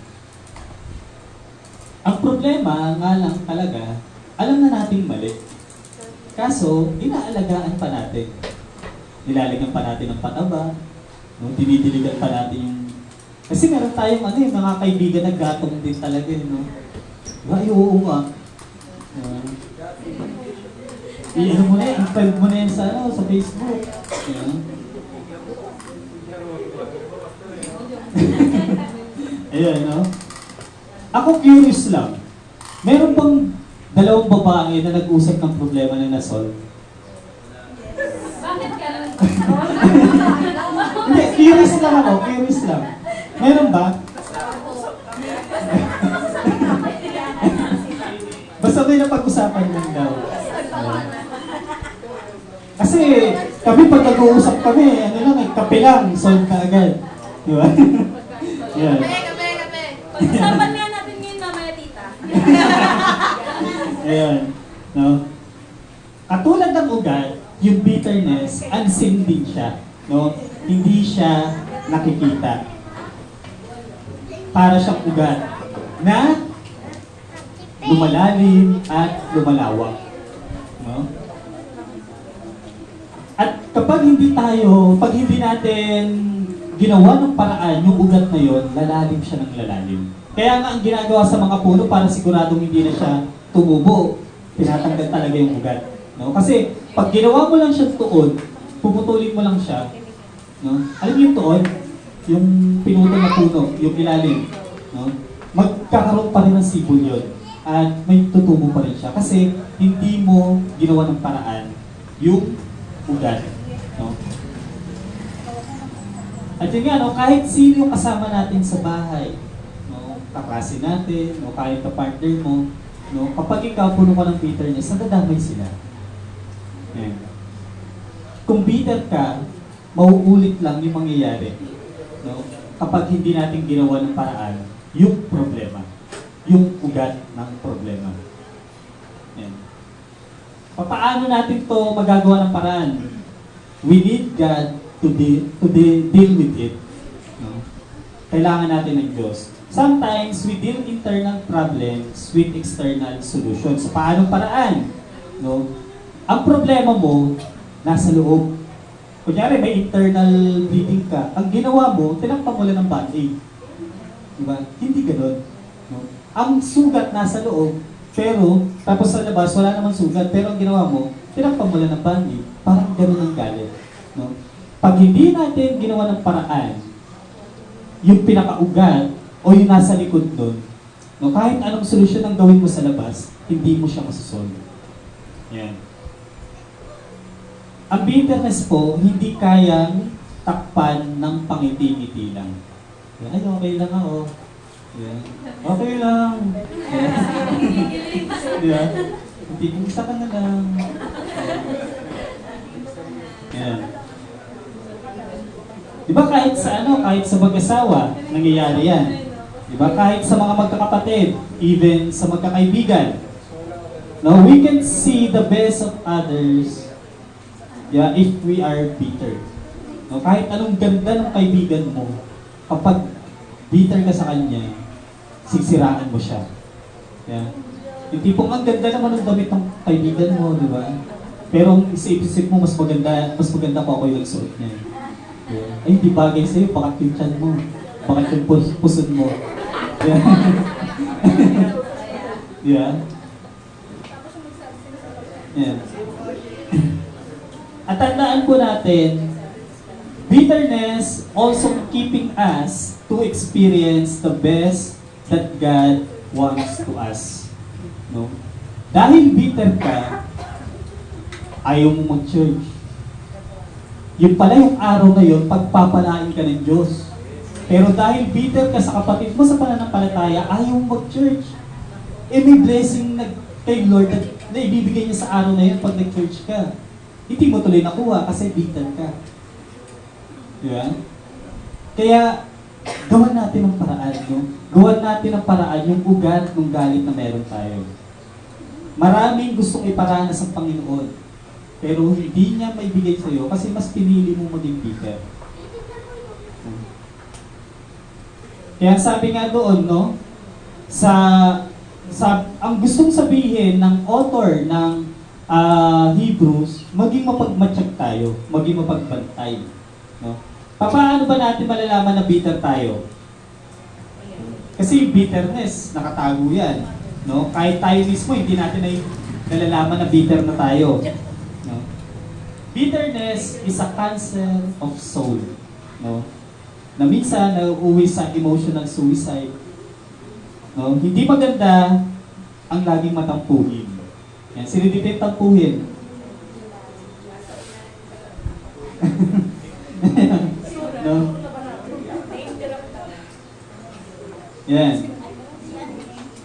Ang problema nga lang talaga, alam na nating mali. Kaso, inaalagaan pa natin. Nilalagyan pa natin ng pataba, no? Dinidiligan pa natin yung... Kasi meron tayong mga kaibigan na gatong din talaga, no? Ay, oo nga. I-ano mo na yan, i-find mo na yan sa Facebook. Ayan, no? Ako curious lang. Meron bang dalawang babae na nag-usap ng problema na nasolve? Bakit ka lang? Hindi, curious lang ako, curious lang. Meron ba? Basta may napag-usapan lang daw. Kasi kami pag nag-uusap kami, kape lang, solve ka agad. Di ba? Yeah. Kape. Pag-usapan nga natin ngayon mamaya, tita. Ayan. No? Katulad ng ugat, yung bitterness, unseen din siya. No? Hindi siya nakikita. Para siyang ugat na lumalalim at lumalawak. No? At kapag hindi natin ginawa ng paraan, yung ugat na yon, lalalim siya ng lalalim. Kaya nga ang ginagawa sa mga puno para siguradong hindi na siya tumubo, tinatanggal talaga yung ugat. No? Kasi pag ginawa mo lang siya tuon, puputulin mo lang siya, no? Alam niyo yung tuon, yung pinutol na puno, yung ilalim, no? Magkakaroon pa rin ng sibol yun. At may tutubo pa rin siya. Kasi hindi mo ginawa ng paraan yung ugat, no? At yun nga, no, kahit sino yung kasama natin sa bahay, no, kaklase natin, no, kahit ka-partner mo, no, kapag ikaw puno ka ng bitterness, nadadamay sila. Yan. Kung bitter ka, mauulit lang yung mangyayari. No? Kapag hindi natin ginawa ng paraan, yung problema. Yung ugat ng problema. Yan. Paano natin to magagawa ng paraan? We need God to deal with it. No? Kailangan natin ng Diyos. Sometimes, we deal internal problems with external solutions. Sa paanong paraan? No? Ang problema mo, nasa loob. Kunyari, may internal bleeding ka. Ang ginawa mo, tinakpan mo lang ng band-aid. Diba? Hindi ganun. No? Ang sugat nasa loob, pero, tapos sa labas, wala namang sugat. Pero ang ginawa mo, tinakpan mo lang ng band-aid. Parang ganun ang galit. No? Pag hindi natin ginawa ng paraan, yung pinakaugat o yung nasa likod nun, no, kahit anong solusyon ang gawin mo sa labas, hindi mo siya masusolve. Yan. Ang bitterness po, hindi kayang takpan ng pangiti-ngiti lang. Ay, okay lang ako. Yan. Okay lang. Yan. Hindi, isa ka na lang. Yan. Diba kahit sa kahit sa mag-asawa, nangyayari yan. Diba kahit sa mga magkakapatid, even sa magkakaibigan. Now, we can see the best of others, yeah, if we are bitter. No, kahit anong ganda ng kaibigan mo, kapag bitter ka sa kanya, sigsiraan mo siya. Yeah. Yung tipong ang ganda naman ng damit ng kaibigan mo, di ba? Pero isip-isip mo, mas maganda pa ako yung nagsuot niya. Yeah. Ay, di bagay sa'yo, bakit yung tiyan mo? Bakit yung pusod mo? Yeah. Yeah. Yeah. At tandaan po natin, bitterness also keeping us to experience the best that God wants to us. No? Dahil bitter ka, ayaw mo mag-church. Yun pala yung araw na yun, pagpapalain ka ng Diyos. Pero dahil bitter ka sa kapatid mo sa pananampalataya, ayaw mo mag-church. May blessing kay Lord na ibibigay niya sa araw na yun pag nag-church ka. Hindi mo tuloy nakuha kasi bitter ka. Diba? Kaya, gawan natin ang paraan. No? Gawan natin ang paraan yung ugat ng galit na meron tayo. Maraming gustong iparanas ang Panginoon. Pero hindi niya maibigay sa'yo kasi mas pinili mo maging bitter. Kaya sabi nga doon, no? Ang gustong sabihin ng author ng Hebrews, maging mapagmatsyag tayo, maging mapagbantay. No? Paano ba natin malalaman na bitter tayo? Kasi bitterness, nakatago yan. No? Kahit tayo mismo, hindi natin ay nalalaman na bitter na tayo. No? Bitterness is a cancer of soul. No? Na minsan, nauuwi sa emotional suicide. No? Hindi maganda ang laging matampuhin. Yan, sino dito yung tampuhin? No? Yan.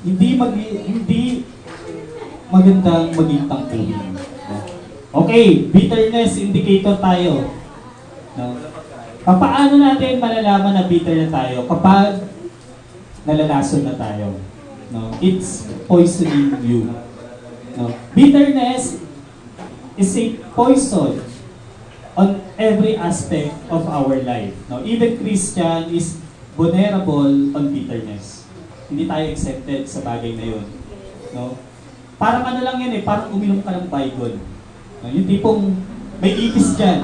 Hindi magandang maging tampuhin. No? Okay, bitterness indicator tayo. No? Paano natin malalaman na bitter na tayo? Kapag nalalason na tayo. No? It's poisoning you. No? Bitterness is a poison on every aspect of our life. No? Even Christian is vulnerable on bitterness. Hindi tayo accepted sa bagay na yun. No? Parang ano lang yan parang uminom ka ng Bible. No? Yung tipong may ipis dyan.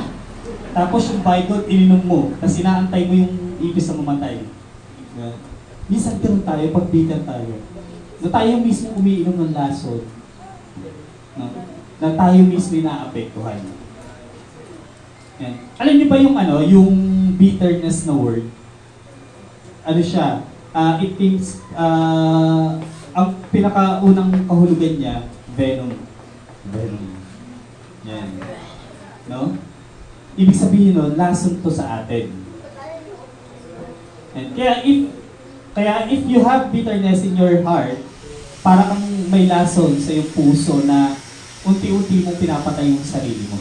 Tapos yung Bible, ininom mo. Tapos inaantay mo yung ipis na mamatay. Yeah. Minsan ganun tayo, pag bitter tayo. Na tayo mismo umiinom ng lason. No? Na tayo mismo inaapektuhan. Yan. Alam niyo ba yung yung bitterness na word? Ano siya? It means, ang pinakaunang kahulugan niya, venom. Venom. Yan. No? Ibig sabihin nun, lason to sa atin. And kaya if you have bitterness in your heart, para kang may lason sa iyong puso na unti-unti mong pinapatay yung sarili mo.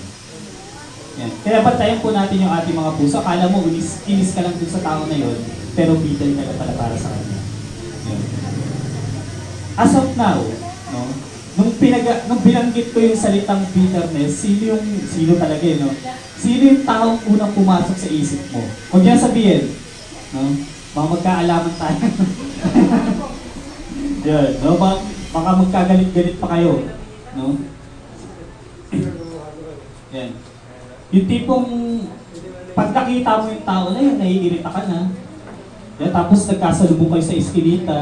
Yan. Kaya bantayan po natin yung ating mga puso. Akala mo, inis ka lang dun sa tao na yon, pero bitter ka na pala para sa kanya. Yan. As of now, no, nung binanggit ko yung salitang bitterness, sino talaga no? Sino yung taong unang pumasok sa isip mo? Huwag yan sabihin, no? Baka magkaalaman tayo. Yan, no? Baka magkagalit-galit pa kayo, no? Yan. Yung tipong pag nakita mo yung tao na yun, naiirita ka na. Yan, tapos nagkasalubong kayo sa eskinita.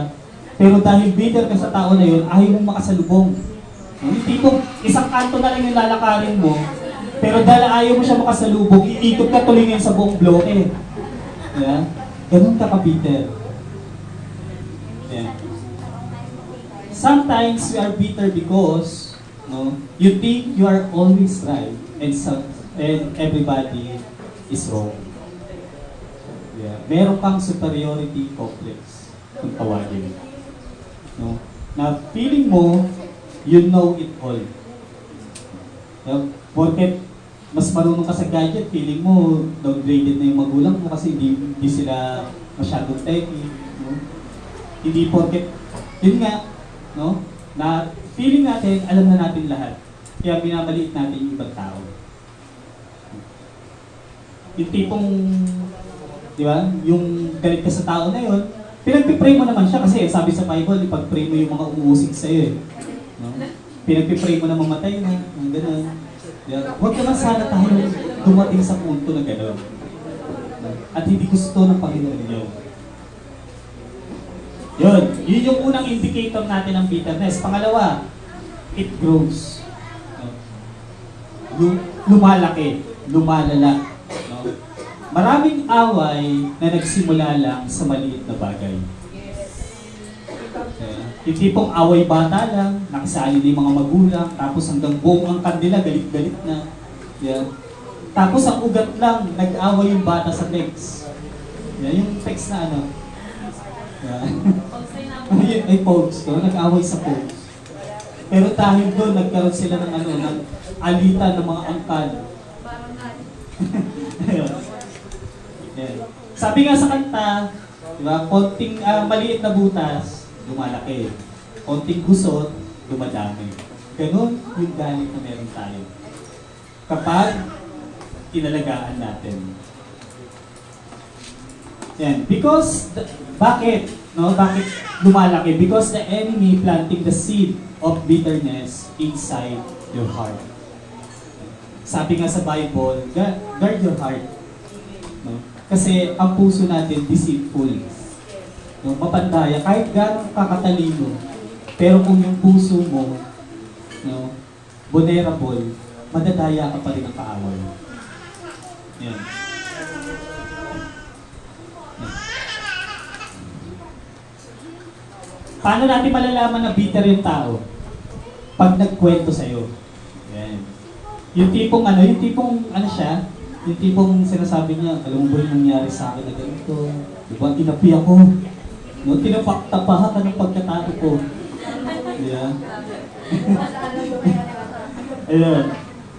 Pero dahil bitter ka sa tao na yun, ayaw mong makasalubong. Yung tipong isang kanto na lang yung lalakarin mo, pero dahil ayaw mo siya makasalubong, iikot ka tuloy ngayon sa buong bloke. Yan. Ganun ka ka-bitter. Yan. Sometimes we are bitter because you think you are always right and everybody is wrong. Yeah. Meron kang superiority complex kung tawagin. No? Na feeling mo, you know it all. Porket mas marunong ka sa gadget, feeling mo downgraded na yung magulang mo kasi hindi sila masyadong techy. No? Hindi porket, yun nga, no? Na feeling natin, alam na natin lahat. Kaya binabaliit natin yung ibang tao. Yung tipong, di ba, yung galit ka sa tao na yun, pinagpipray mo naman siya kasi sabi sa Bible, ipag-pray mo yung mga umuusig sa'yo eh. No? Pinagpipray mo na mamatay na, yung gano'n. Huwag naman sana tayo dumating sa punto na gano'n. At hindi gusto ng Panginoon niyo. Yun yung unang indicator natin ng bitterness. Pangalawa, it grows. Lumalaki, lumalala. Maraming away na nagsimula lang sa maliit na bagay. Yung tipong away bata lang, nakisali na yung mga magulang, tapos hanggang buong ang kandila, galit-galit na. Yeah. Tapos ang ugat lang, nag-away yung bata sa text. Yeah, yung text na ano. Yeah. Ay, pogs to, nag-away sa pogs. Pero dahil doon, nagkaroon sila ng ng alitan ng mga angkan. Yeah. Sabi nga sa kanta, diba, konting maliit na butas, lumalaki. Konting gusot, dumadami. Ganon yung galit na meron tayo. Kapag inalagaan natin. Yan. Because, bakit? No? Bakit lumalaki? Because the enemy planting the seed of bitterness inside your heart. Sabi nga sa Bible, guard your heart. No? Kasi ang puso natin deceitful. No? Mapandaya, kahit gano'ng kakatalino, pero kung yung puso mo, no, vulnerable, madadaya ka pa rin ang kaaway. Yan. Paano natin malalaman na bitter yung tao? Pag nagkwento sa'yo. Yan. Yung tipong siya, yung tipong sinasabi niya, alam mo ba yung nangyari sa akin na ganito? Diba, tinapi ako. No, tinapaktapahan ka ng pagkatato ko. Yeah. Ayun.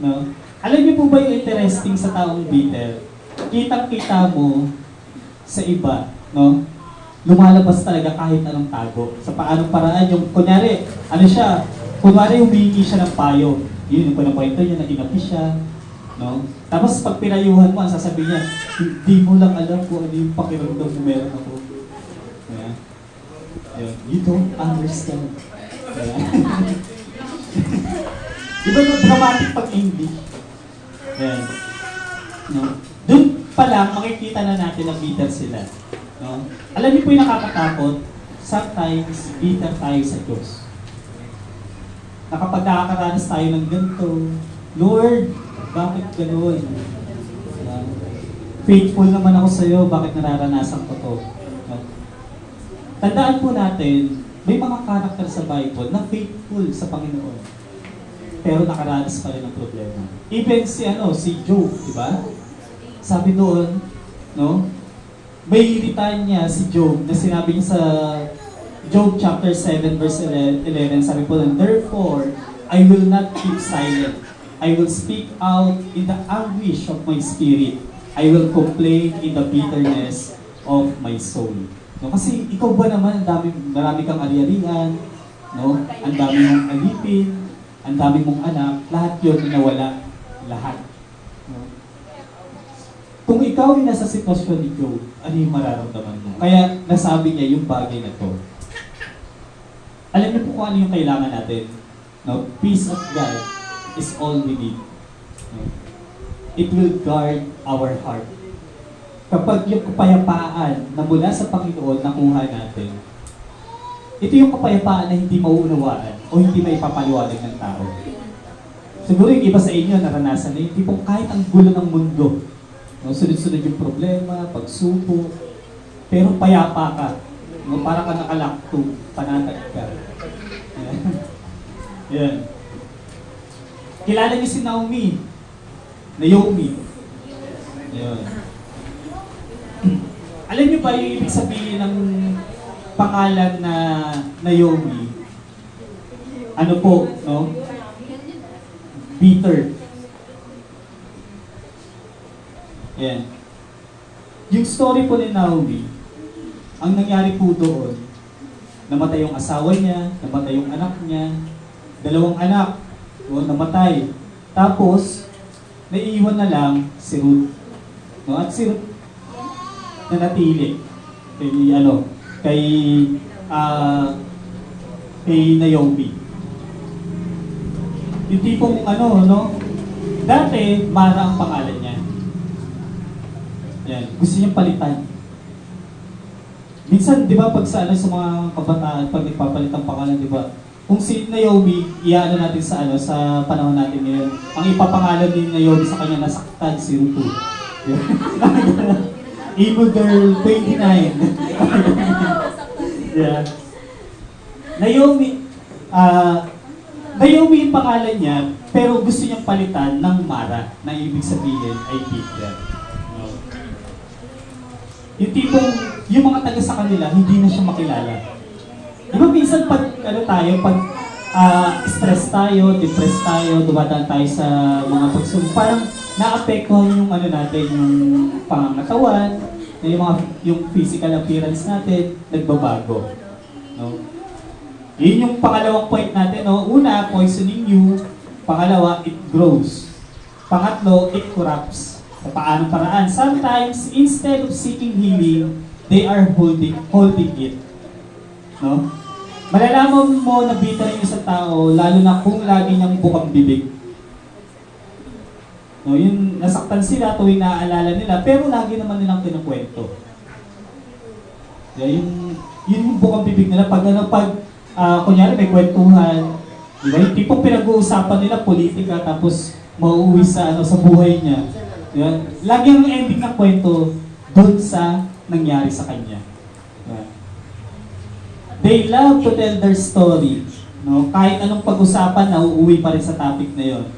No? Alam niyo po ba yung interesting sa taong bitter? Kitang-kita mo sa iba, no? Lumalabas talaga kahit anong tago. Sa paanong paraan, yung kunyari, kunwari humingi siya ng payo. Yun, yung panakwento niya, naginapi siya. No? Tapos pag pinayuhan mo, ang sasabihin niya, hindi mo lang alam kung ano yung pakiramdam mo meron ako. Yeah. Yeah. You don't understand. Yeah. Diba yung dramatic pag-English? Yeah. No? Doon pa lang, makikita na natin na bitter sila. No? Alam niyo po yung nakakatakot, sometimes bitter tayo sa Diyos. Nakapag nakakaranas tayo ng ganito, Lord, bakit gano'n? faithful naman ako sa iyo, bakit nararanasan ko to? No? Tandaan po natin, may mga karakter sa Bible na faithful sa Panginoon. Pero nakaranas pa rin ng problema. Even si Job, di ba? Sabi doon, no? May litanya si Job na sinabi niya sa Job chapter 7 verse 11, sabi po doon, "Therefore, I will not keep silent. I will speak out in the anguish of my spirit. I will complain in the bitterness of my soul." No, kasi ikaw ba naman, marami kang ari-arian, no? Ang dami mong alipin, ang dami mong anak, lahat yun nawala, lahat. No? Kung ikaw ay nasa sitwasyon ni Job, ano yung mararamdaman mo? Kaya nasabi niya yung bagay na to. Alam niyo po kung ano yung kailangan natin? No? Peace of God is all we need. No? It will guard our heart. Kapag yung kapayapaan na mula sa Panginoon nakuha natin, ito yung kapayapaan na hindi mauunawaan o hindi maipapaliwanag ng tao. Siguro yung iba sa inyo naranasan na yung tipong kahit ang gulo ng mundo, no, sunod-sunod yung problema, pagsubok, pero payapa ka. No, para ka nakalakto, panatag ka. Yan. Yan. Kilala niyo si Naomi. Yan. Alam niyo ba yung ibig sabihin ng pangalan na Naomi? Ano po, no? Bitter. Yan. Yung story po ni Naomi, ang nangyari po doon, namatay yung asawa niya, namatay yung anak niya, 2 anak, namatay. Tapos, naiiwan na lang si Ruth. No? At si Ruth, nanatili kay Naomi. Yung tipong dati, Mara ang pangalan niya. Yan, gusto niyang palitan. Minsan, di ba, pag sa mga kabataan, pag nagpapalit ang pangalan, di ba, kung si Naomi, iyaano natin sa panahon natin ngayon, ang ipapangalan ni Naomi sa kanya, nasaktan si Ruth. Evil Girl 29. Yeah. Naomi yung pangalan niya, pero gusto niyang palitan ng Mara, na ibig sabihin ay bitter. No? Yung tipong, yung mga taga sa kanila, hindi na siya makilala. Di ba minsan pag stress tayo, depressed tayo, dumadaan tayo sa mga pagsubok, parang naapektuhan yung natin, yung pangangatawan, yung physical appearance natin, nagbabago. No? Yun yung pangalawang point natin. No? Una, poisoning you. Pangalawa, it grows. Pangatlo, it corrupts. Sa paanong paraan? Sometimes, instead of seeking healing, they are holding it. No? Malalaman mo na bitter yung isang tao, lalo na kung lagi niyang bukang bibig. No, yung nasaktan sila tuwing naaalala nila, pero lagi naman nilang kinukwento. Yun yung bukang bibig nila. Kunyari may kwentuhan, di ba? Yung tipong pinag-uusapan nila politika, tapos mauuwi sa buhay niya. Diba? Lagi ang ending ng kwento doon sa nangyari sa kanya. Diba? They love to tell their story. No? Kahit anong pag-usapan, nauuwi pa rin sa topic na yon.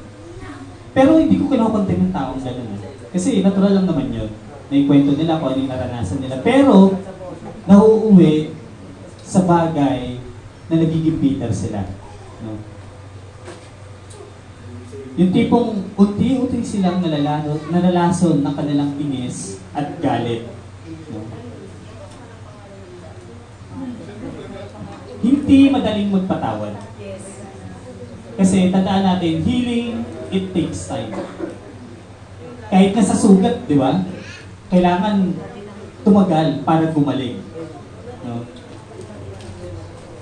Pero hindi ko kinukontent ng taong gano'n. Kasi natural lang naman yun. Naikwento nila kung ano yung naranasan nila. Pero, nauuwi sa bagay na nagiging bitter sila. No? Yung tipong unti-unti silang nalalason ng kanilang inis at galit. No? Hindi madaling magpatawad. Kasi tandaan natin, healing, it takes time. Kahit nasa sugat, di ba? Kailangan tumagal para gumaling. No?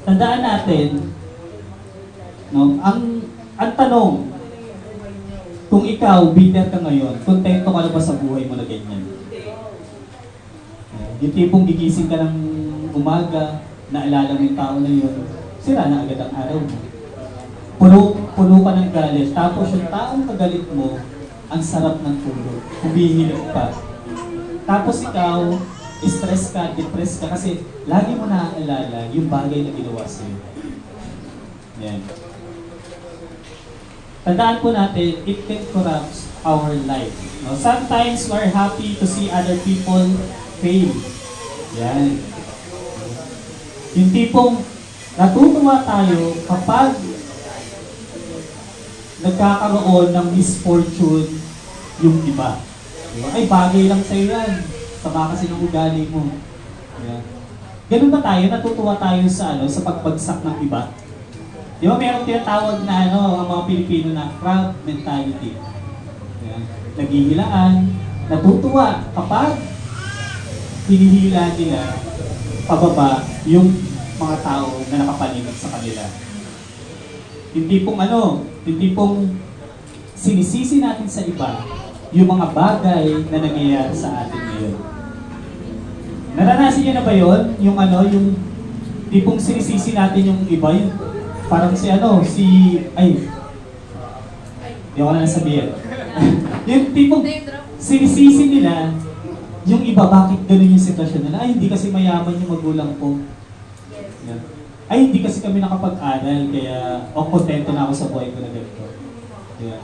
Tandaan natin, no, ang tanong, kung ikaw, bitter ka ngayon, kontento ka na ba sa buhay mo na ganyan? Yung tipong gigising ka ng umaga, naalala mo yung tao na yun, sira na agad ang araw mo. Puno ka ng galit, tapos yung taong kagalit mo, ang sarap ng tulog, humihilip pa. Tapos ikaw, stress ka, depressed ka kasi lagi mo naaalala yung bagay na ginawa sa'yo. Yan. Tandaan po natin, it can corrupt our life. No? Sometimes we're happy to see other people fail. Yan. Yung tipong natutuwa tayo kapag nagkakaroon ng misfortune yung iba. Diba? Ay, bagay lang sa'yo yan. Sama kasi ng ugali mo. Yan. Ganun ba tayo? Natutuwa tayo sa sa pagbagsak ng iba? Di ba meron tinatawag na ang mga Pilipino na crab mentality. Yan. Naghihilaan, natutuwa kapag hinihila nila pababa yung mga tao na nakapaligid sa kanila. Yung tipong sinisisi natin sa iba yung mga bagay na nangyayari sa atin ngayon. Naranasan niyo na ba yun? Yung tipong sinisisi natin yung iba, yung parang hindi ko na nasabihin. Yung tipong sinisisi nila yung iba, bakit ganun yung sitwasyon nila? Ay, hindi kasi mayaman yung magulang ko. Yan. Ay, hindi kasi kami nakapag-aral, kaya kontento na ako sa buhay ko na ganito. Yan.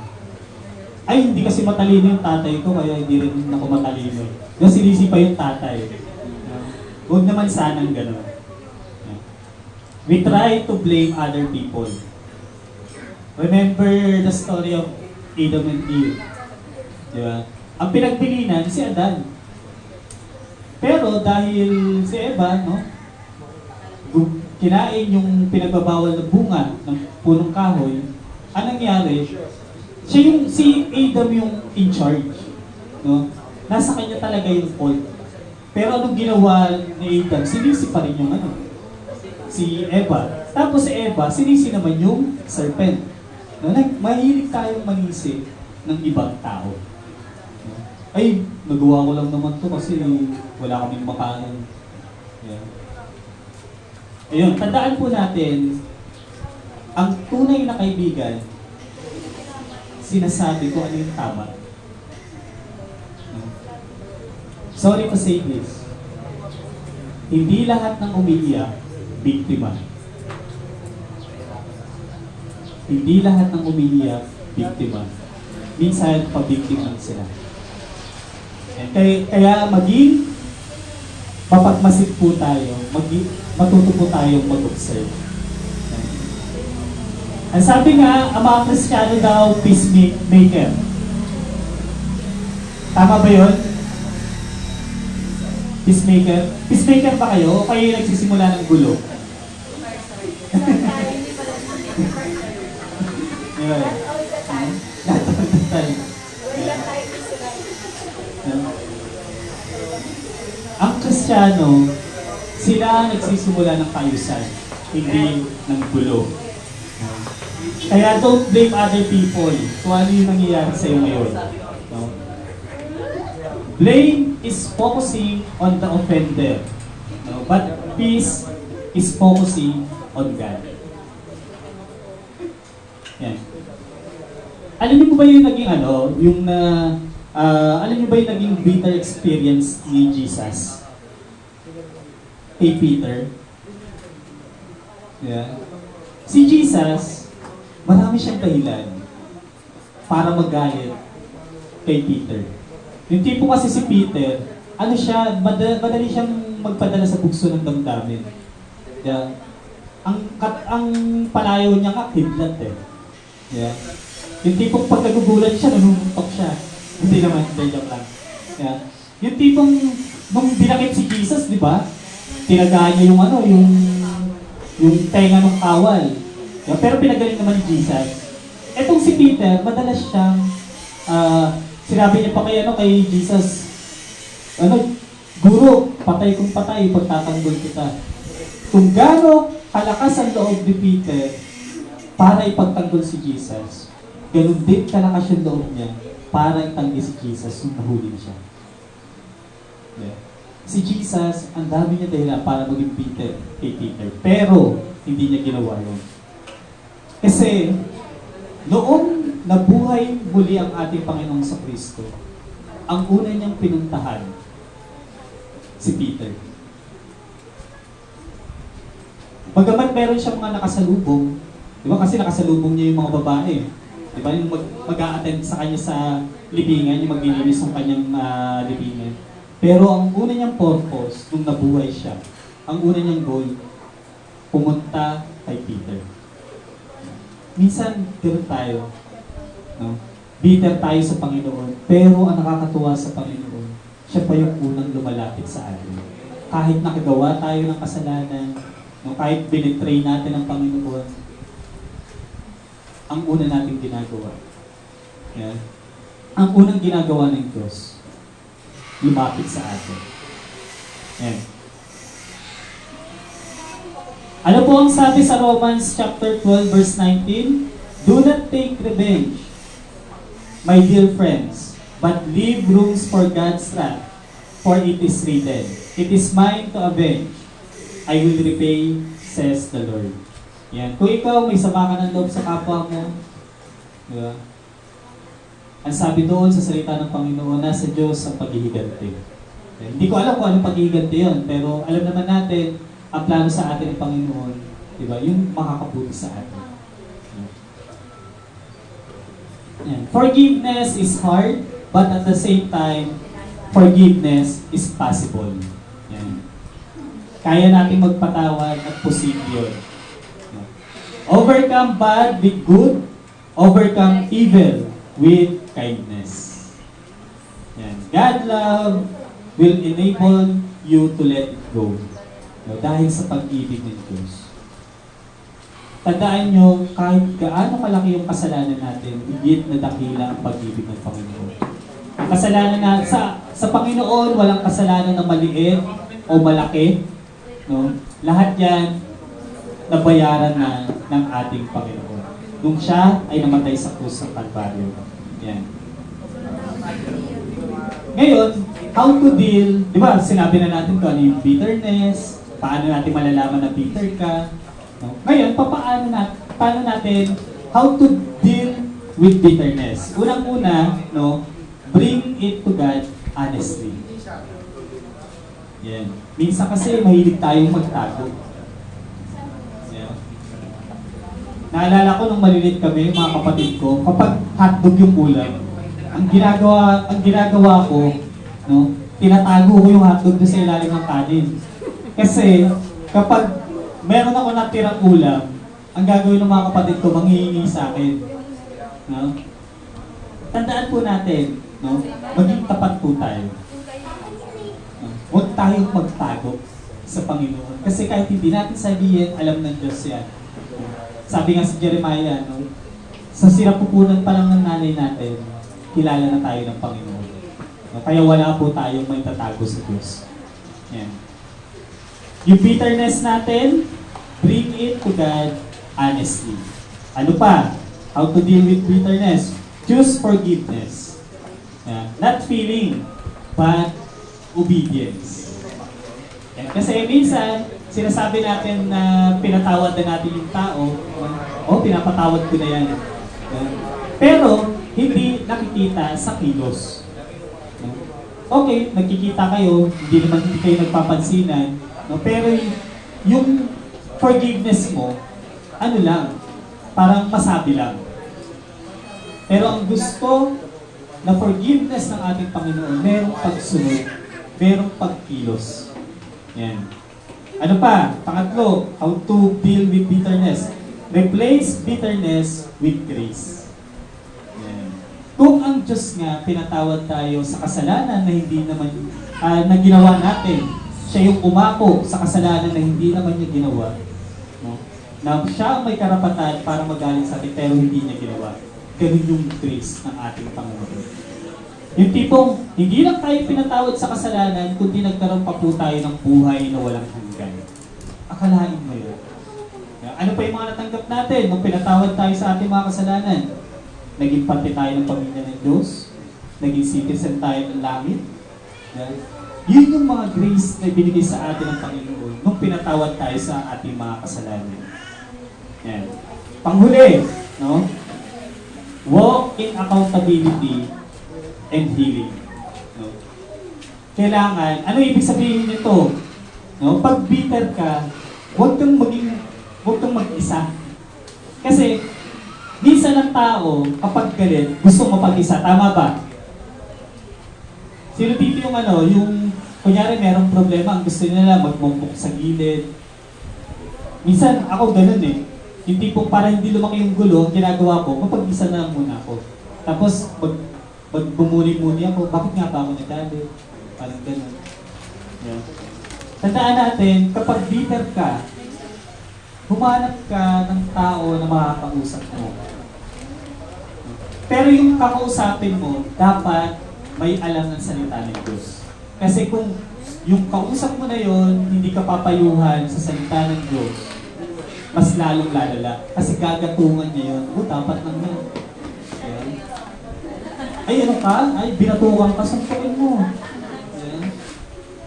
Ay, hindi kasi matalino yung tatay ko, kaya hindi rin ako matalino. Yung sinisi pa yung tatay. Huwag naman sanang ganun. Yan. We try to blame other people. Remember the story of Adam and Eve. Diba? Ang pinagpilinan si Adan. Pero dahil si Eva, kinain yung pinagbabawal na bunga ng punong kahoy, anong nangyari? Si Adam yung in charge. No? Nasa kanya talaga yung fault. Pero anong ginawa ni Adam? Sinisi pa rin yung si Eva. Tapos si Eva, sinisi naman yung serpent. No? Mahilig tayong manisi ng ibang tao. Ay, nagawa ko lang naman to kasi wala kaming makanan. Yeah. Ayun, tandaan po natin, ang tunay na kaibigan, sinasabi ko ano yung tama. Sorry to say this. Hindi lahat ng umiiyak, biktima. Hindi lahat ng umiiyak, biktima. Minsan, pabiktima sila. Kaya maging mapagmasid po tayo, matuto po tayong mag-observe. Ang sabi nga, ang mga Kristiyano daw, peacemaker. Tama ba yun? Peacemaker? Peacemaker ba kayo? O kayo nagsisimula ng gulo? Ang Kristiyano, sila nagsisimula ng kaayusan, hindi ng gulo. Kaya don't blame other people kung ano yung nangyayari sa iyo ngayon. No? Blame is focusing on the offender. No? But peace is focusing on God. Yan. Alam niyo ba yung naging alam niyo ba yung naging bitter experience ni Jesus? Kay Peter? Yeah. Si Jesus, marami siyang dahilan para magalit kay Peter. Yung tipo kasi si Peter, madali siyang magpadala sa bugso ng damdamin. Yeah. Ang palayo niya nga, kidlat eh. Yeah. Yung tipong pag nagugulat siya, nanununtok siya. Hindi naman, joke lang. Yeah. Yung tipong, nung binakit si Jesus, di ba? Tinagaan niya yung tenga ng kawal. Yeah. Pero pinagaling naman ni Jesus. Etong si Peter, madalas siyang, sinabi niya pa kay Jesus, Guro, patay kong patay, pagtatanggol kita. Kung gaano kalakas ang loob ni Peter para ipagtanggol si Jesus, ganun din kalakas yung loob niya para itanggi si Jesus nung nahuli siya. Yeah. Si Jesus, ang dami niya dahilan para maging Peter kay Peter. Pero, hindi niya ginawa yun. Kasi, noong nabuhay muli ang ating Panginoong sa Kristo, ang una niyang pinuntahan si Peter. Bagamat meron siyang mga nakasalubong, di ba kasi nakasalubong niya yung mga babae. Di ba yung mag-a-attend sa kanya sa libingan, yung maglilinis ng kanyang libingan. Pero ang una niyang purpose, nung nabuhay siya, ang una niyang goal, pumunta kay Peter. Minsan, gano'n tayo. No? Bitter tayo sa Panginoon, pero ang nakakatuwa sa Panginoon, siya pa yung unang lumalapit sa atin. Kahit nakagawa tayo ng kasalanan, no? Kahit binitray natin ang Panginoon, ang una nating ginagawa. Yeah? Ang unang ginagawa ng Diyos, lumapit sa atin. Yan. Ano po ang sabi sa Romans chapter 12 verse 19? Do not take revenge, my dear friends, but leave rooms for God's wrath, for it is written, it is mine to avenge, I will repay, says the Lord. Yan. Kung ikaw may sama ka ng loob sa kapwa mo, diba? Ang sabi doon sa salita ng Panginoon, nasa Diyos ang paghihiganti. Hindi ko alam kung anong paghihiganti yun, pero alam naman natin, ang plano sa atin ng Panginoon, diba? Yung makakabuti sa atin. Yan. Forgiveness is hard, but at the same time, forgiveness is possible. Yan. Kaya natin magpatawad at posible yun. Yan. Overcome bad with good, overcome evil with kindness. Yan. God love will enable you to let it go. No, dahil sa pag-ibig ng Diyos. Tandaan nyo, kahit gaano kalaki yung kasalanan natin, higit na dakila ang pag-ibig ng Panginoon. Ang kasalanan na, sa Panginoon, walang kasalanan na maliit o malaki. No? Lahat yan, nabayaran na ng ating Panginoon. Nung siya ay namatay sa krus ng Kalbaryo. Yan. Ngayon, how to deal, di ba, sinabi na natin kung ano yung bitterness, paano natin malalaman na bitter ka. No? Ngayon, paano natin, how to deal with bitterness. Unang-una, no, bring it to God honestly. Yan. Minsan kasi mahilig tayong magtago. Yan. Naalala ko nung malilit kami, mga kapatid ko, kapag hotdog yung ulam, ang ginagawa ko, no, tinatago ko yung hotdog doon sa ilalim ng kanin. Kasi kapag meron ako natirang ulam, ang gagawin ng mga kapatid ko, manghihingi sa akin. No? Tandaan po natin, no? Maging tapat po tayo. No? Huwag tayong magtago sa Panginoon. Kasi kahit hindi natin sabihin, alam ng Diyos yan. Sabi nga si Jeremiah, no? Sa sirapupunan pa lang ng nanay natin, kilala na tayo ng Panginoon. No? Kaya wala po tayong may tatago sa Diyos. Yan. Yung bitterness natin, bring it to God honestly. Ano pa? How to deal with bitterness? Choose forgiveness. Yeah. Not feeling, but obedience. Yeah. Kasi minsan, sinasabi natin na pinatawad na natin yung tao, pinapatawad ko na yan. Yeah. Pero, hindi nakikita sa kilos. Yeah. Okay, nagkikita kayo, hindi kayo nagpapansinan, no? Pero yung forgiveness mo, ano lang, parang masabi lang. Pero ang gusto na forgiveness ng ating Panginoon, merong pagsunod, merong pagkilos. Yan. Ano pa? Pangatlo, how to deal with bitterness. Replace bitterness with grace. Yan. Kung ang Diyos nga pinatawad tayo sa kasalanan na hindi naman na ginawa natin, siya yung umako sa kasalanan na hindi naman niya ginawa. No? Na siya ang may karapatan para magaling sa atin pero hindi niya ginawa. Ganun yung grace ng ating Panginoon. Yung tipong, hindi lang tayo pinatawad sa kasalanan, kundi nagkaroon pa po tayo ng buhay na walang hanggan. Akalain mo yun. Ano pa yung mga natanggap natin nung pinatawad tayo sa ating mga kasalanan? Naging parte tayo ng pamilya ng Diyos. Naging citizen tayo ng langit. Yun yung mga grace na binigay sa atin ng Panginoon nung pinatawad tayo sa ating mga kasalanan. Yan. Panghuli, no? Walk in accountability and healing. No? kailangan, ano ibig sabihin nito? No? Pag bitter ka, huwag kang mag-isa. Kasi, minsan ang tao, kapag galit, gusto mapag-isa. Tama ba? Sino dito yung yung, kunyari merong problema, ang gusto nila magmumpok sa gilid. Minsan, ako ganun eh. Yung tipong para hindi lumaki yung gulo, ang ginagawa ko, mapag-isa na lang muna ako. Tapos, bumuli-muli ako, bakit nga ba ako nagalit? Parang ganun. Yeah. Tandaan natin, kapag bitter ka, humanap ka ng tao na makakausap mo. Pero yung kakausapin mo, dapat may alam ng salita ng Diyos. Kasi kung yung kausap mo na yon, hindi ka papayuhan sa salita ng Diyos, mas lalong lalala. Kasi gagatungan niya yun. Dapat lang yan. Ayan. Ay, ano ka? Ay, binatukan ka, suntukin mo. Ayan.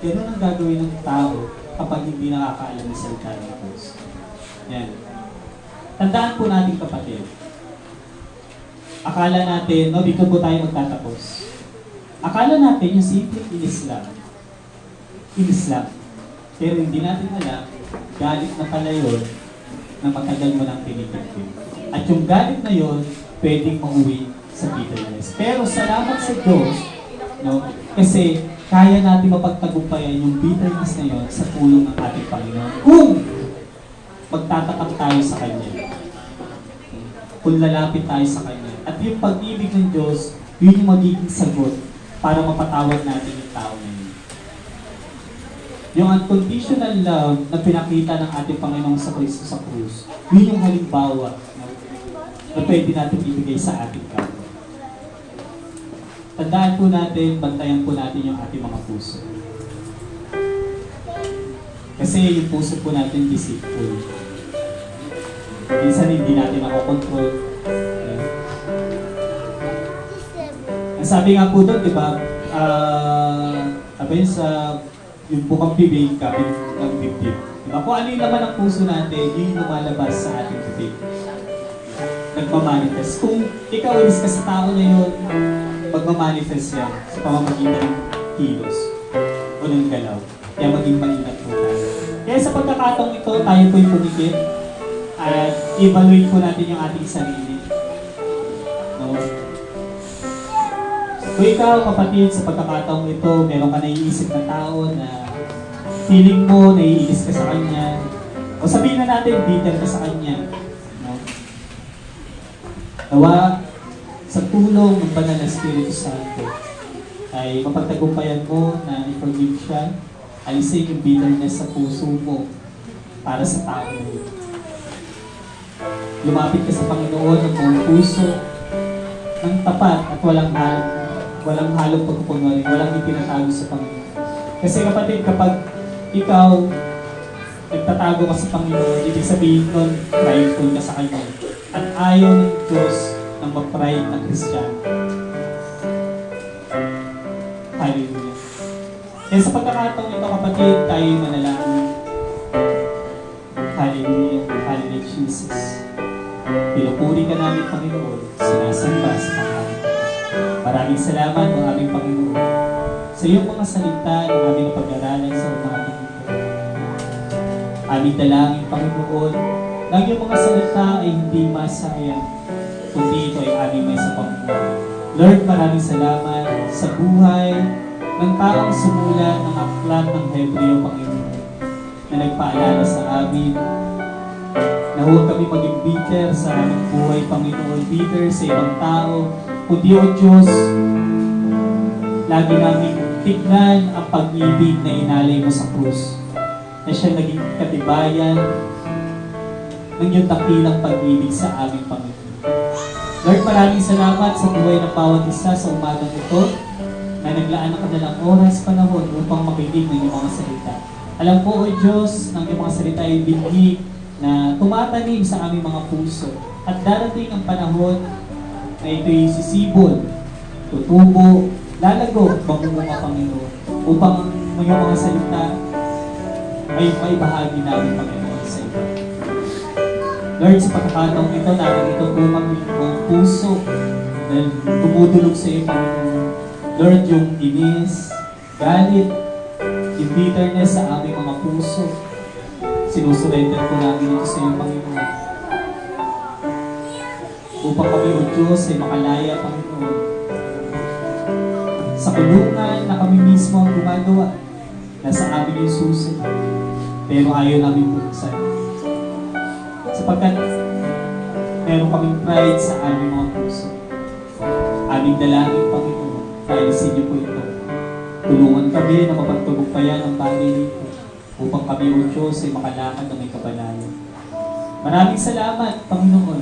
Ganun ang gagawin ng tao kapag hindi nakakaalam ng salita ng Diyos. Ayan. Tandaan po natin kapatid. Akala natin, dito po tayo magtatapos. Akala natin yung simple inis lang. Pero hindi natin alam, galit na pala yun na matagal mo nang tinitipid. At yung galit na yun, pwedeng mauwi sa bitterness. Pero salamat sa Diyos, kasi kaya natin mapagtagumpayan yung bitterness na yun sa tulong ng ating Panginoon. Kung magtatakap tayo sa Kanya. Kung lalapit tayo sa Kanya. At yung pag-ibig ng Diyos, yun yung magiging sagot para mapatawad natin yung tao na yun. Yung unconditional love na pinakita ng ating Panginoong sa Kristo sa krus, yun yung halimbawa na pwede natin ibigay sa ating kapwa. Tandaan po natin, bantayan po natin yung ating mga puso. Kasi yung puso po natin deceitful. Minsan hindi natin makokontrol. Ang sabi nga po doon, di ba, sabi sa yung bukang bibig, kapit ng bibig. Diba? Kung ano yung laman ng puso natin, yun yung lumalabas sa ating bibig. Nagmamanifest. Kung ikaw inis ka sa tao na yun, magmamanifest yan sa pamamagitan ng kilos o ng galaw. Kaya maging maingat po tayo. Kaya sa pagkakataong ito, tayo po'y pumikit at evaluate po natin yung ating sarili. No? Kung ikaw, kapatid, sa pagkakataong ito, meron ka naiisip na tao na feeling mo, naiinis ka sa kanya, o sabihin na natin, bitter ka sa kanya. No? Nawa, sa tulong ng Banal na Espiritu Santo, ay mapagtagumpayan mo na i-forgive siya, alisin yung bitterness sa puso mo para sa tao mo. Lumapit ka sa Panginoon ng buong puso, ng tapat at walang halong pagkukunwari, walang itinatago sa Panginoon. Kasi kapatid, kapag ikaw nagtatago ka sa Panginoon, ibig sabihin nun, prideful ka sa Kanya. At ayaw ng Diyos ng mag-pride na Kristiyano. Hallelujah. Kaya sa pagkakataong ito, kapatid, tayo manalangin. Hallelujah. Hallelujah, Jesus. Pinupuri ka namin, Panginoon, sinasamba sa pangalan. Maraming salamat, ng aming Panginoon, sa iyong mga salita na aming pag-aralan sa umagang ito. Aming dalangin, Panginoon, na iyong mga salita ay hindi masayang, kundi ito ay aming may sa pangbuhay. Lord, maraming salamat sa buhay ng taong sumulat ng aklat ng Hebreo, Panginoon, na nagpaalala sa amin na huwag kami maging bitter sa aming buhay, Panginoon, bitter sa ibang tao, kundi o Diyos, lagi namin tignan ang pag-ibig na inalay mo sa krus, na siya naging katibayan ng iyong dakilang pag-ibig sa aming Panginoon. Lord, maraming salamat sa buhay ng bawat isa sa umagang ito na naglaan ng kanilang oras, panahon upang makinig ng iyong mga salita. Alam po, O Diyos, ng iyong mga salita ay binhi na tumatanim sa aming mga puso. At darating ang panahon na ito'y sisibol, tutubo, lalago, mamunga, Panginoon, upang ang iyong mga salita ay may bahagi namin, Panginoon, sa iba. Lord, sa pagkakataong ito, natin ito tumang ang puso na tumutulog sa iyo, Panginoon. Lord, yung inis, galit, yung bitterness sa aming mga puso. Sinusurrender po namin ito sa iyo, Panginoon. Upang kami, O Diyos, ay makalaya, Panginoon. Sa kulungan na kami mismo ang gumagawa, nasa amin yung susi. Pero ayaw namin buksan. Sapagkat meron kaming pride sa aming mga puso. Aming dalangin, Panginoon, dahil sa inyo po ito. Tulungan kami na mapagtagumpayan ang bagay nito upang kami, O Diyos, ay makalakad na may kabanalan. Maraming salamat, Panginoon,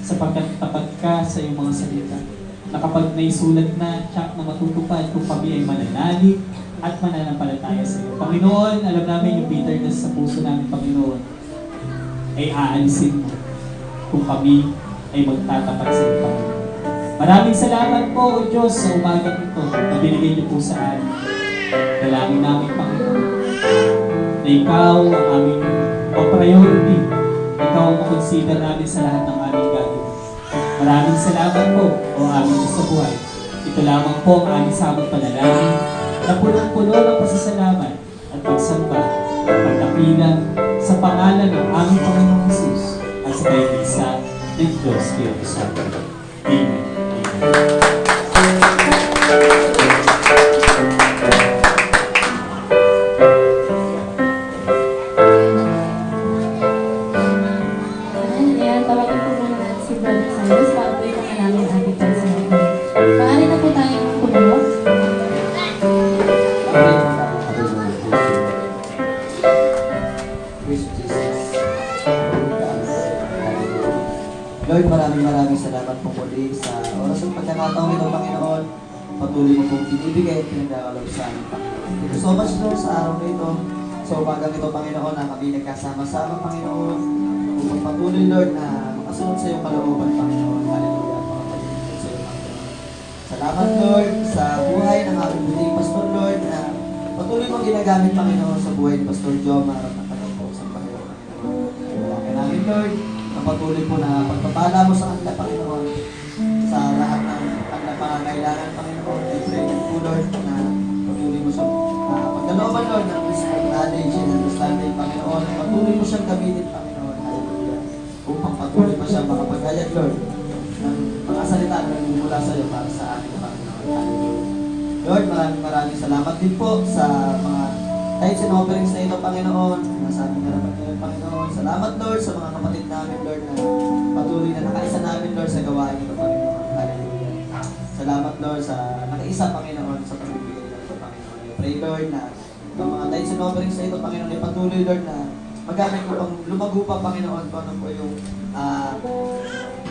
sapagkat tapat ka sa iyong mga salita na kapag naisulat na, tiyak na matutupad kung kami ay mananalig at mananampalataya sa iyo. Panginoon, alam namin yung bitterness sa puso namin, Panginoon, ay aalisin mo kung kami ay magtatapat sa iyo, Panginoon. Maraming salamat po, O Diyos, sa umagang ito na binigay niyo po sa amin. Dalangin namin, Panginoon, na ikaw ang aming priority. Ikaw ang makonsider namin sa lahat ng aming gagawin. Maraming salamat po, O aming Diyos sa buhay. Ito lamang po ang aming samang panalangin na punong-puno ng pasasalamat at pagsamba at pagkapilan sa pangalan ng aming Panginoong Jesus at sa kaibisa ng Diyos kaya sa atin. Amen. Ayan, tawagin po muna natin si Brother Cyrus para po yung panalangin ating pansin. Maaari na po tayong tumulo. Lord, maraming salamat po muli sa oras at pagkakataong ito, Panginoon. Patuloy mo pong binibigay at pinagkakalob sa amin, Panginoon. Thank you so much, Lord, sa araw na ito. Sa umagang ito, Panginoon, na kami nagkasama-sama, Panginoon. Upang patuloy, Lord, na makasunod sa iyong kalooban, Panginoon. Hallelujah. Mga pagkakas sa iyo, Panginoon. Salamat, Lord, sa buhay ng aming buting Pastor, Lord, na patuloy mong ginagamit, Panginoon, sa buhay ni Pastor Jomar at ng kanyang po sa Panginoon, Panginoon. Kaya namin, Lord, na patuloy po na pagpapala mo sa kanila, Panginoon, sa lahat ng kanilang pangangailangan, Panginoon. I pray po, Lord, na patuloy mo siyang pagkalooban, Lord, ng wisdom, knowledge, and understanding, Panginoon. Patuloy mo siyang gamitin, Panginoon. Hallelujah. Upang patuloy mo siyang makapagayag, Lord, ng mga salita na nagmumula sa iyo para sa ating Panginoon. Hallelujah. Lord, maraming salamat din po sa mga tithes and offerings na ito, Panginoon. Nasa aming harapan ngayon, Panginoon. Salamat, Lord, sa mga kapatid namin, Lord, na patuloy na nakaisa namin, Lord, sa gawain ito, Panginoon. Hallelujah. Salamat, Lord, sa nakaisa, Panginoon, sa pagbibigay ng ito, Panginoon. I pray, Lord, na ang mga tithes and offerings na ito, Panginoon, ay patuloy, Lord, na magamit ko pang lumago pa, Panginoon, kung ano po yung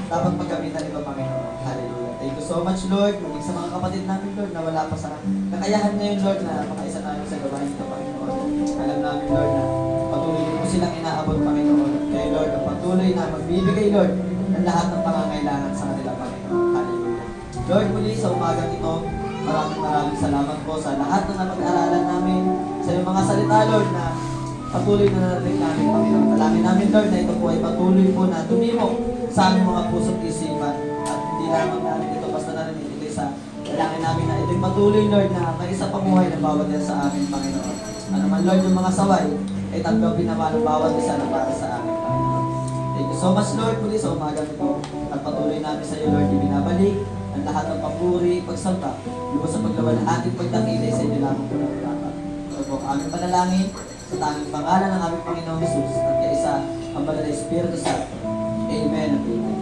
dapat maggamitan ito, Panginoon. Hallelujah. Thank you so much, Lord. Maging sa mga kapatid namin, Lord, na wala pa sa kakayahan ngayon, Lord, na makaisa namin sa gawain ito, Panginoon. Alam namin, Lord, na patuloy mo silang inaabot, Panginoon. Kaya, Lord, ang patuloy na magbibigay, Lord, ng lahat ng pangangailangan sa kanila, Panginoon. Hallelujah. Lord, muli sa umagang ito, maraming salamat po sa lahat ng napag-aralan namin, sa iyong mga salita, Lord, na patuloy na narinig namin, Panginoon. Dalangin namin, Lord, na ito po ay patuloy po na tumimok sa aming mga puso't isipan. At hindi lamang namin ito basta narinig ito sa dalangin namin na ito'y patuloy, Lord, na may isa pamuhay ng bawat isa sa amin, Panginoon. Ano man, Lord, yung mga saway, ay tanggapin naman ng bawat isa na para sa amin, Panginoon. Thank you so much, Lord, muli sa umagang ito. At patuloy namin sa iyo, Lord, ibinabalik ang lahat ng papuri, pagsamba, lubos sa paglaban ng ating pagdakilay sa inyo lamang po ng dapat. Ito po ang aming panalangin sa tanging pangalan ng aming Panginoong Jesus at kaisa ang banal na Espiritu Santo. Amen and amen.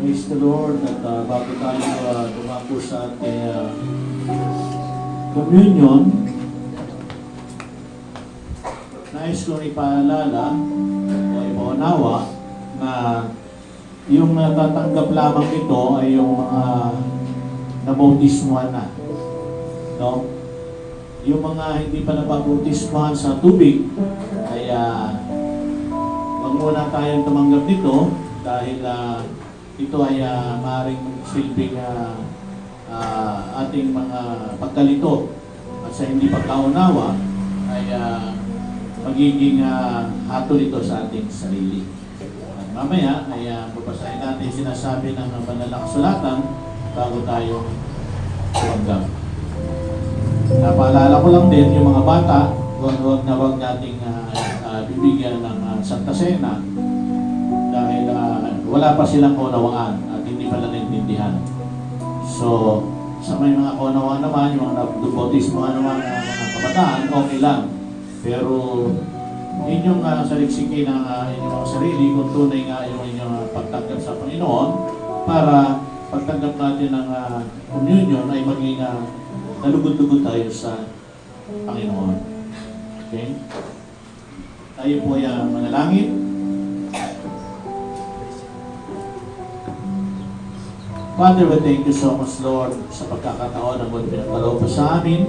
Praise the Lord at bago tayo tumako sa ating communion, nais kong ipaalala o ipaunawa na yung natatanggap lamang ito ay yung mga nabautismuhan na. No? Yung mga hindi pa nabautismuhan sa tubig ay wag muna tayong tumanggap nito dahil ito ay maaaring silbing ating mga pagkalito at sa hindi pagkaunawa ay magiging hatol ito sa ating sarili. At mamaya ay babasahin natin yung sinasabi ng banal na kasulatan bago tayo tumanggap. Napaalala ko lang din yung mga bata, huwag nating bibigyan ng Santa Cena dahil wala pa silang kaunawaan at hindi pala naintindihan. So, sa may mga kaunawaan naman, yung mga nagdubotismo naman ng mga kabataan, okay lang. Pero inyong saliksikin ng inyong mga sarili kung tunay nga yung inyong pagtanggap sa Panginoon para pagtanggap natin ng communion ay maging nalugod-lugod tayo sa Panginoon. Okay? Tayo po ay manalangin. Father, we thank you so much, Lord, sa pagkakataon na muli pinagkaloob mo sa amin.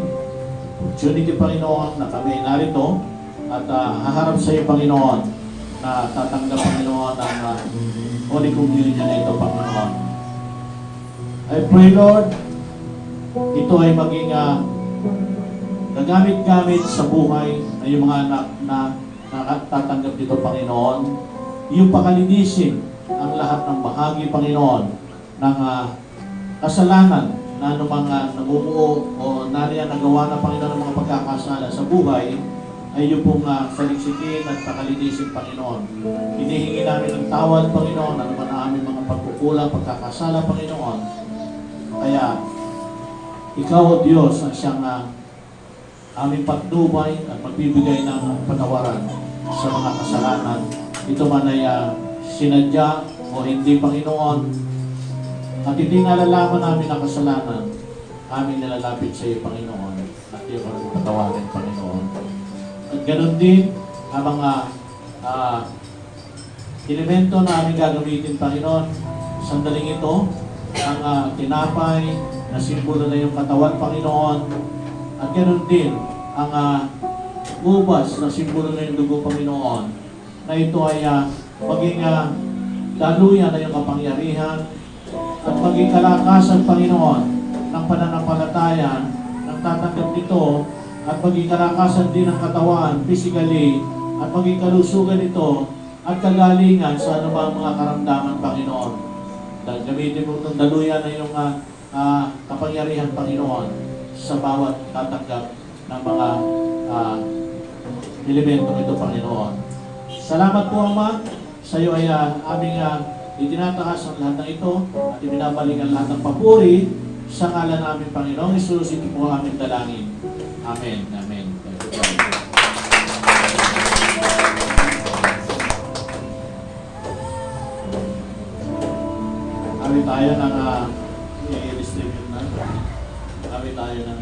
Opportunity, Panginoon, na kami ay narito at haharap sa iyo, Panginoon, na tatanggap, Panginoon, ang Holy Communion na ito, Panginoon. I pray, Lord, ito ay maging gagamit-gamit sa buhay na yung mga anak na nakatatanggap dito, Panginoon. Yung pakalinisin ang lahat ng bahagi, Panginoon, ng kasalanan na anumang namumuo o nariyan nagawa na, Panginoon, ng mga pagkakasala sa buhay ay yung pong saliksikin at pakalinisin, Panginoon. Hinihingi namin ng tawad, Panginoon, ano man ang aming mga pagkukulang, pagkakasala, Panginoon. Kaya, Ikaw, O Diyos, ang siyang aming patnubay at magbibigay ng patawaran sa mga kasalanan. Ito man ay sinadya o hindi, Panginoon, at hindi nalalaman namin ang kasalanan, aming nilalapit sa iyo, Panginoon, at iyo kami patawarin, Panginoon. At ganoon din ang mga elemento na aming gagamitin, Panginoon. Sandaling ito, ang tinapay na simbolo na yung katawan, Panginoon. At ganoon din ang ubas na simbolo na yung dugo, Panginoon, na ito ay maging daluyan na yung kapangyarihan at maging kalakasan, Panginoon, ng pananampalataya ng tatanggap nito at maging kalakasan din ng katawan, physically, at maging kalusugan ito at kagalingan sa anumang mga karamdaman, Panginoon. Dahil gamitin mo itong daluyan na yung kapangyarihan, Panginoon, sa bawat tatanggap ng mga elemento ito, Panginoon. Salamat po, Ama. Sa iyo ay aming itinataas ang lahat ng ito at ibinabalik ang lahat ng papuri sa ngalan namin, Panginoong Hesus. Ito po ang aming dalangin. Amen. Amen. Awit tayo ng i-distribute na. Awit tayo ng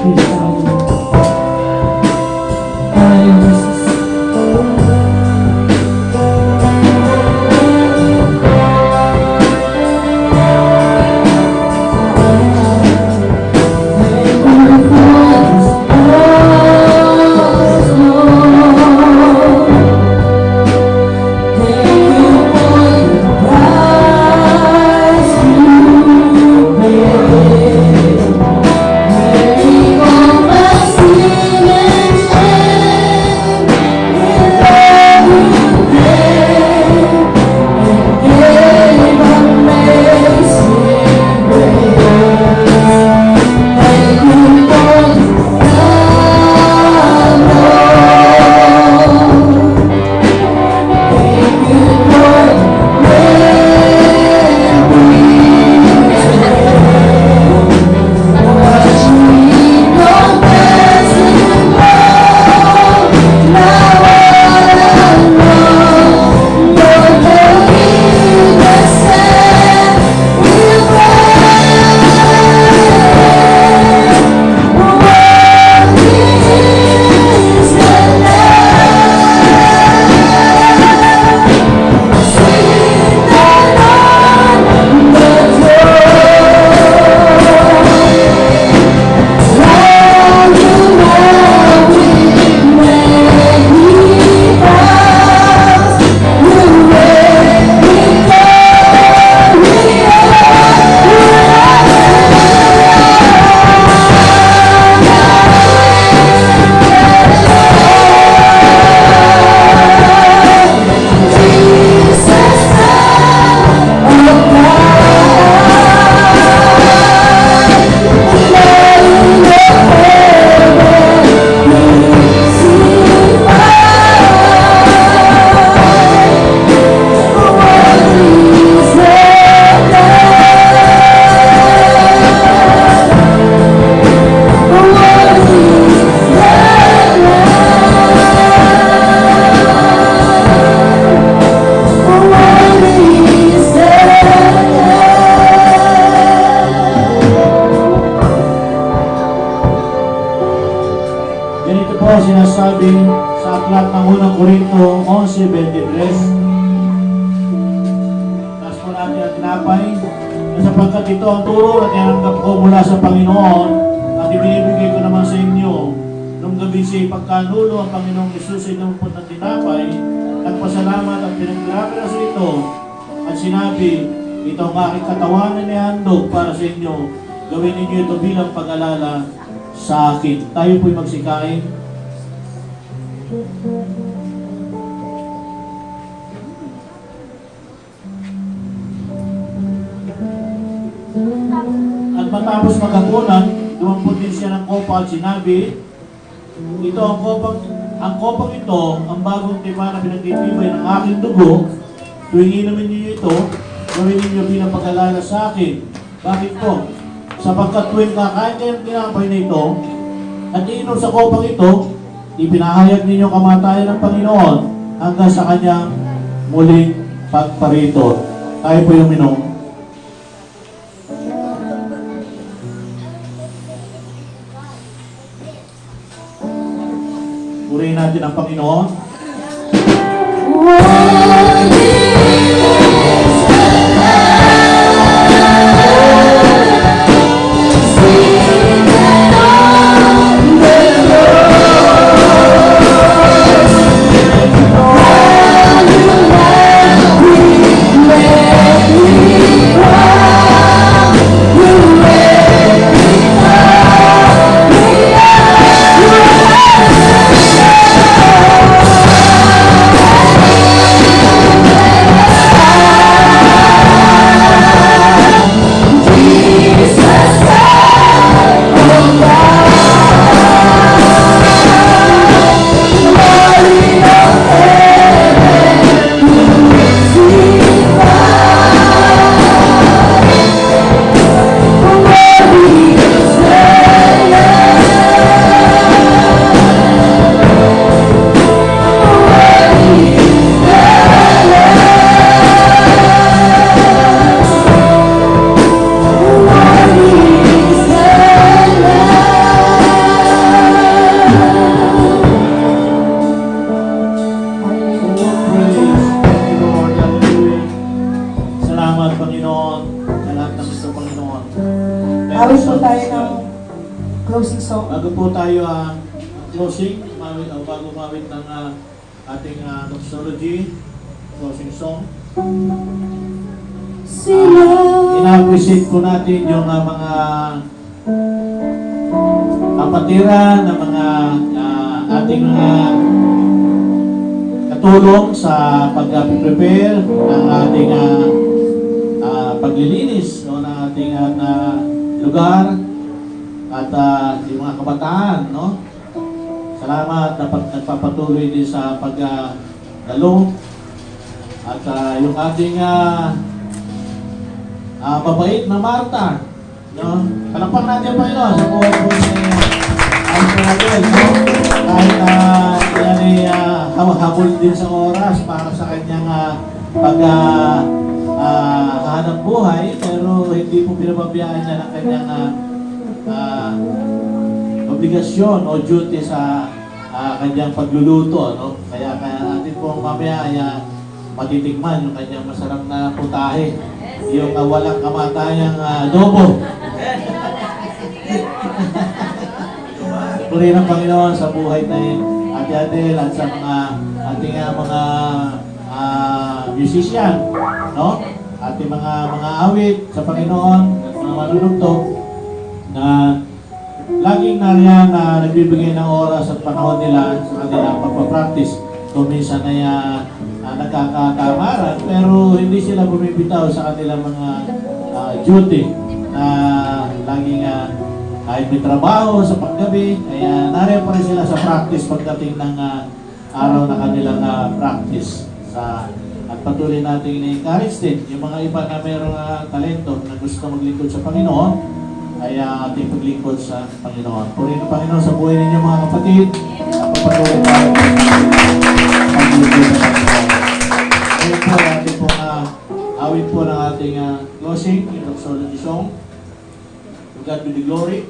communion. Mary, oh, tinapay, sapagkat ito ang turo na tinanggap ko mula sa Panginoon at ibinibigay ko naman sa inyo. Nung gabi siya pagkanulo ang Panginoong Isus ay nampun ng tinapay, nagpasalamat at pinagpiraso ito at sinabi, ito ang aking katawan na nihandog para sa inyo. Gawin ninyo ito bilang pag-alala sa akin. Tayo po'y magsikain. At matapos maghapunan, dumampot din siya ng kopa at sinabi, ito ang kopang ito, ang bagong tipan na pinagtitibay ng aking dugo. Tuwing inumin niyo ito, gawin ninyo bilang pag-alala sa akin. Bakit po? Sapagkat tuwing kakain kayo ng tinapay na ito, at iinom sa kopang ito, ipinahayag ninyo kamatayan ng Panginoon hanggang sa kanyang muling pagparito. Tayo po yung minom. Purihin natin ang Panginoon. Awit po tayo ng closing song. Bago po tayo closing, bago mawit ng ating doxology, closing song, ina-appreciate po natin yung mga kapatiran ng mga ating katulong sa pag-prepare ng ating paglilinis no, ng ating lugar at yung mga kabataan, no? Salamat na nagpapatuloy din sa pagdalo at yung ating mabait na Marta, no? Palakpak natin pa yun sa buhay po ni Alfred, no? Kahit yan ay habol din sa oras para sa kanyang hanap buhay, pero hindi po pinababayaan niya ng kanyang obligasyon o duty sa kanyang pagluluto, no? Kaya natin po mamaya ay matitikman yung kanyang masarap na putahe, yung walang kamatayang adobo. Puri ng Panginoon sa buhay na Ate Adel at sa mga ating mga musician, no? Ating mga awit sa Panginoon at mga manunugtog na laging nariyan na nagbibigay ng oras at panahon nila sa kanilang pagpapractice. Kung minsan ay nagkakatamaran, pero hindi sila bumibitaw sa kanilang mga duty na laging kahit may trabaho sa paggabi, kaya nariyan pa rin sila sa practice pagdating ng araw na kanilang practice. At patuloy natin i-encourage din yung mga iba na mayroong talento na gusto maglingkod sa Panginoon ay ating paglingkod sa Panginoon. Purihin ang Panginoon sa buhay ninyo mga kapatid at papatuloy tayo paglingkod sa Panginoon. Ngayon po ating pong awit po ng ating closing, yung doxology song. To God be the glory.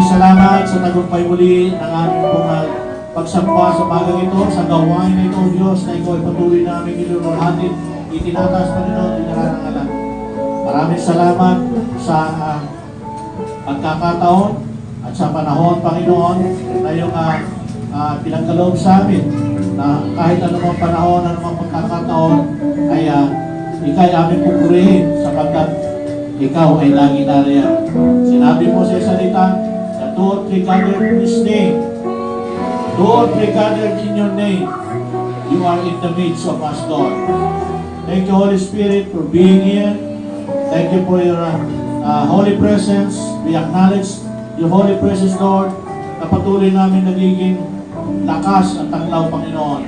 salamat sa tagumpay muli ng aming pong pagsampa sa bagang ito, sa gawain na ito, O Diyos, na ikaw ay patuloy namin iluluhatin, itinataas pa rin o inarangalan. Maraming salamat sa pagkakataon at sa panahon, Panginoon, na yung pinagkaloob sa amin na kahit anumang panahon, anumang pagkakataon, ay ikay aming pupurihin sapagkat ikaw ay lagi nariyan. Sinabi mo sa salita na two or three gathered in His name, two or three gathered in your name, you are in the midst of us, Lord. Thank you, Holy Spirit, for being here. Thank you for your holy presence. We acknowledge your holy presence, Lord, na patuloy namin nagiging lakas at tanglaw, Panginoon,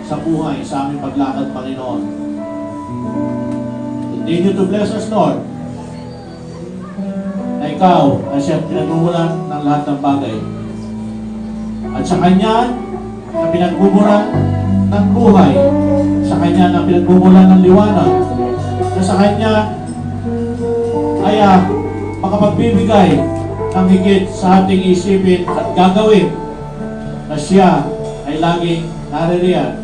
sa buhay, sa aming paglakad, Panginoon. Continue to bless us, Lord, na ikaw ay siyang pinagmumulan ng lahat ng bagay. At sa Kanya na pinagmumulan ng buhay, sa Kanya na pinagmumulan ng liwanag, na sa Kanya ay makapagbibigay ng higit sa ating isipin at gagawin, na siya ay laging naririyan.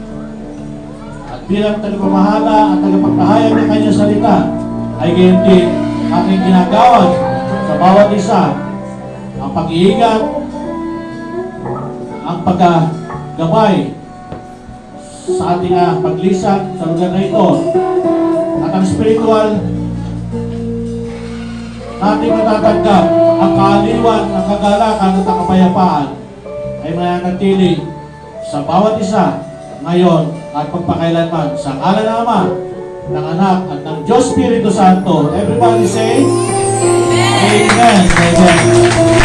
At bilang tagapamahala at tagapagpahayag ng kanyang salita, ay gayon din aking ginagawan sa bawat isa ang pag-iingat, ang pagkagabay sa ating paglisan sa lugar na ito, at ang spiritual natin matatanggap ang kaaliwan, ang kagalakan at ang kapayapaan ay mananatili sa bawat isa ngayon at pagpakailanman sa ngalan ng Ama, ng Anak at ng Diyos Espiritu Santo. Everybody say Amen. Amen.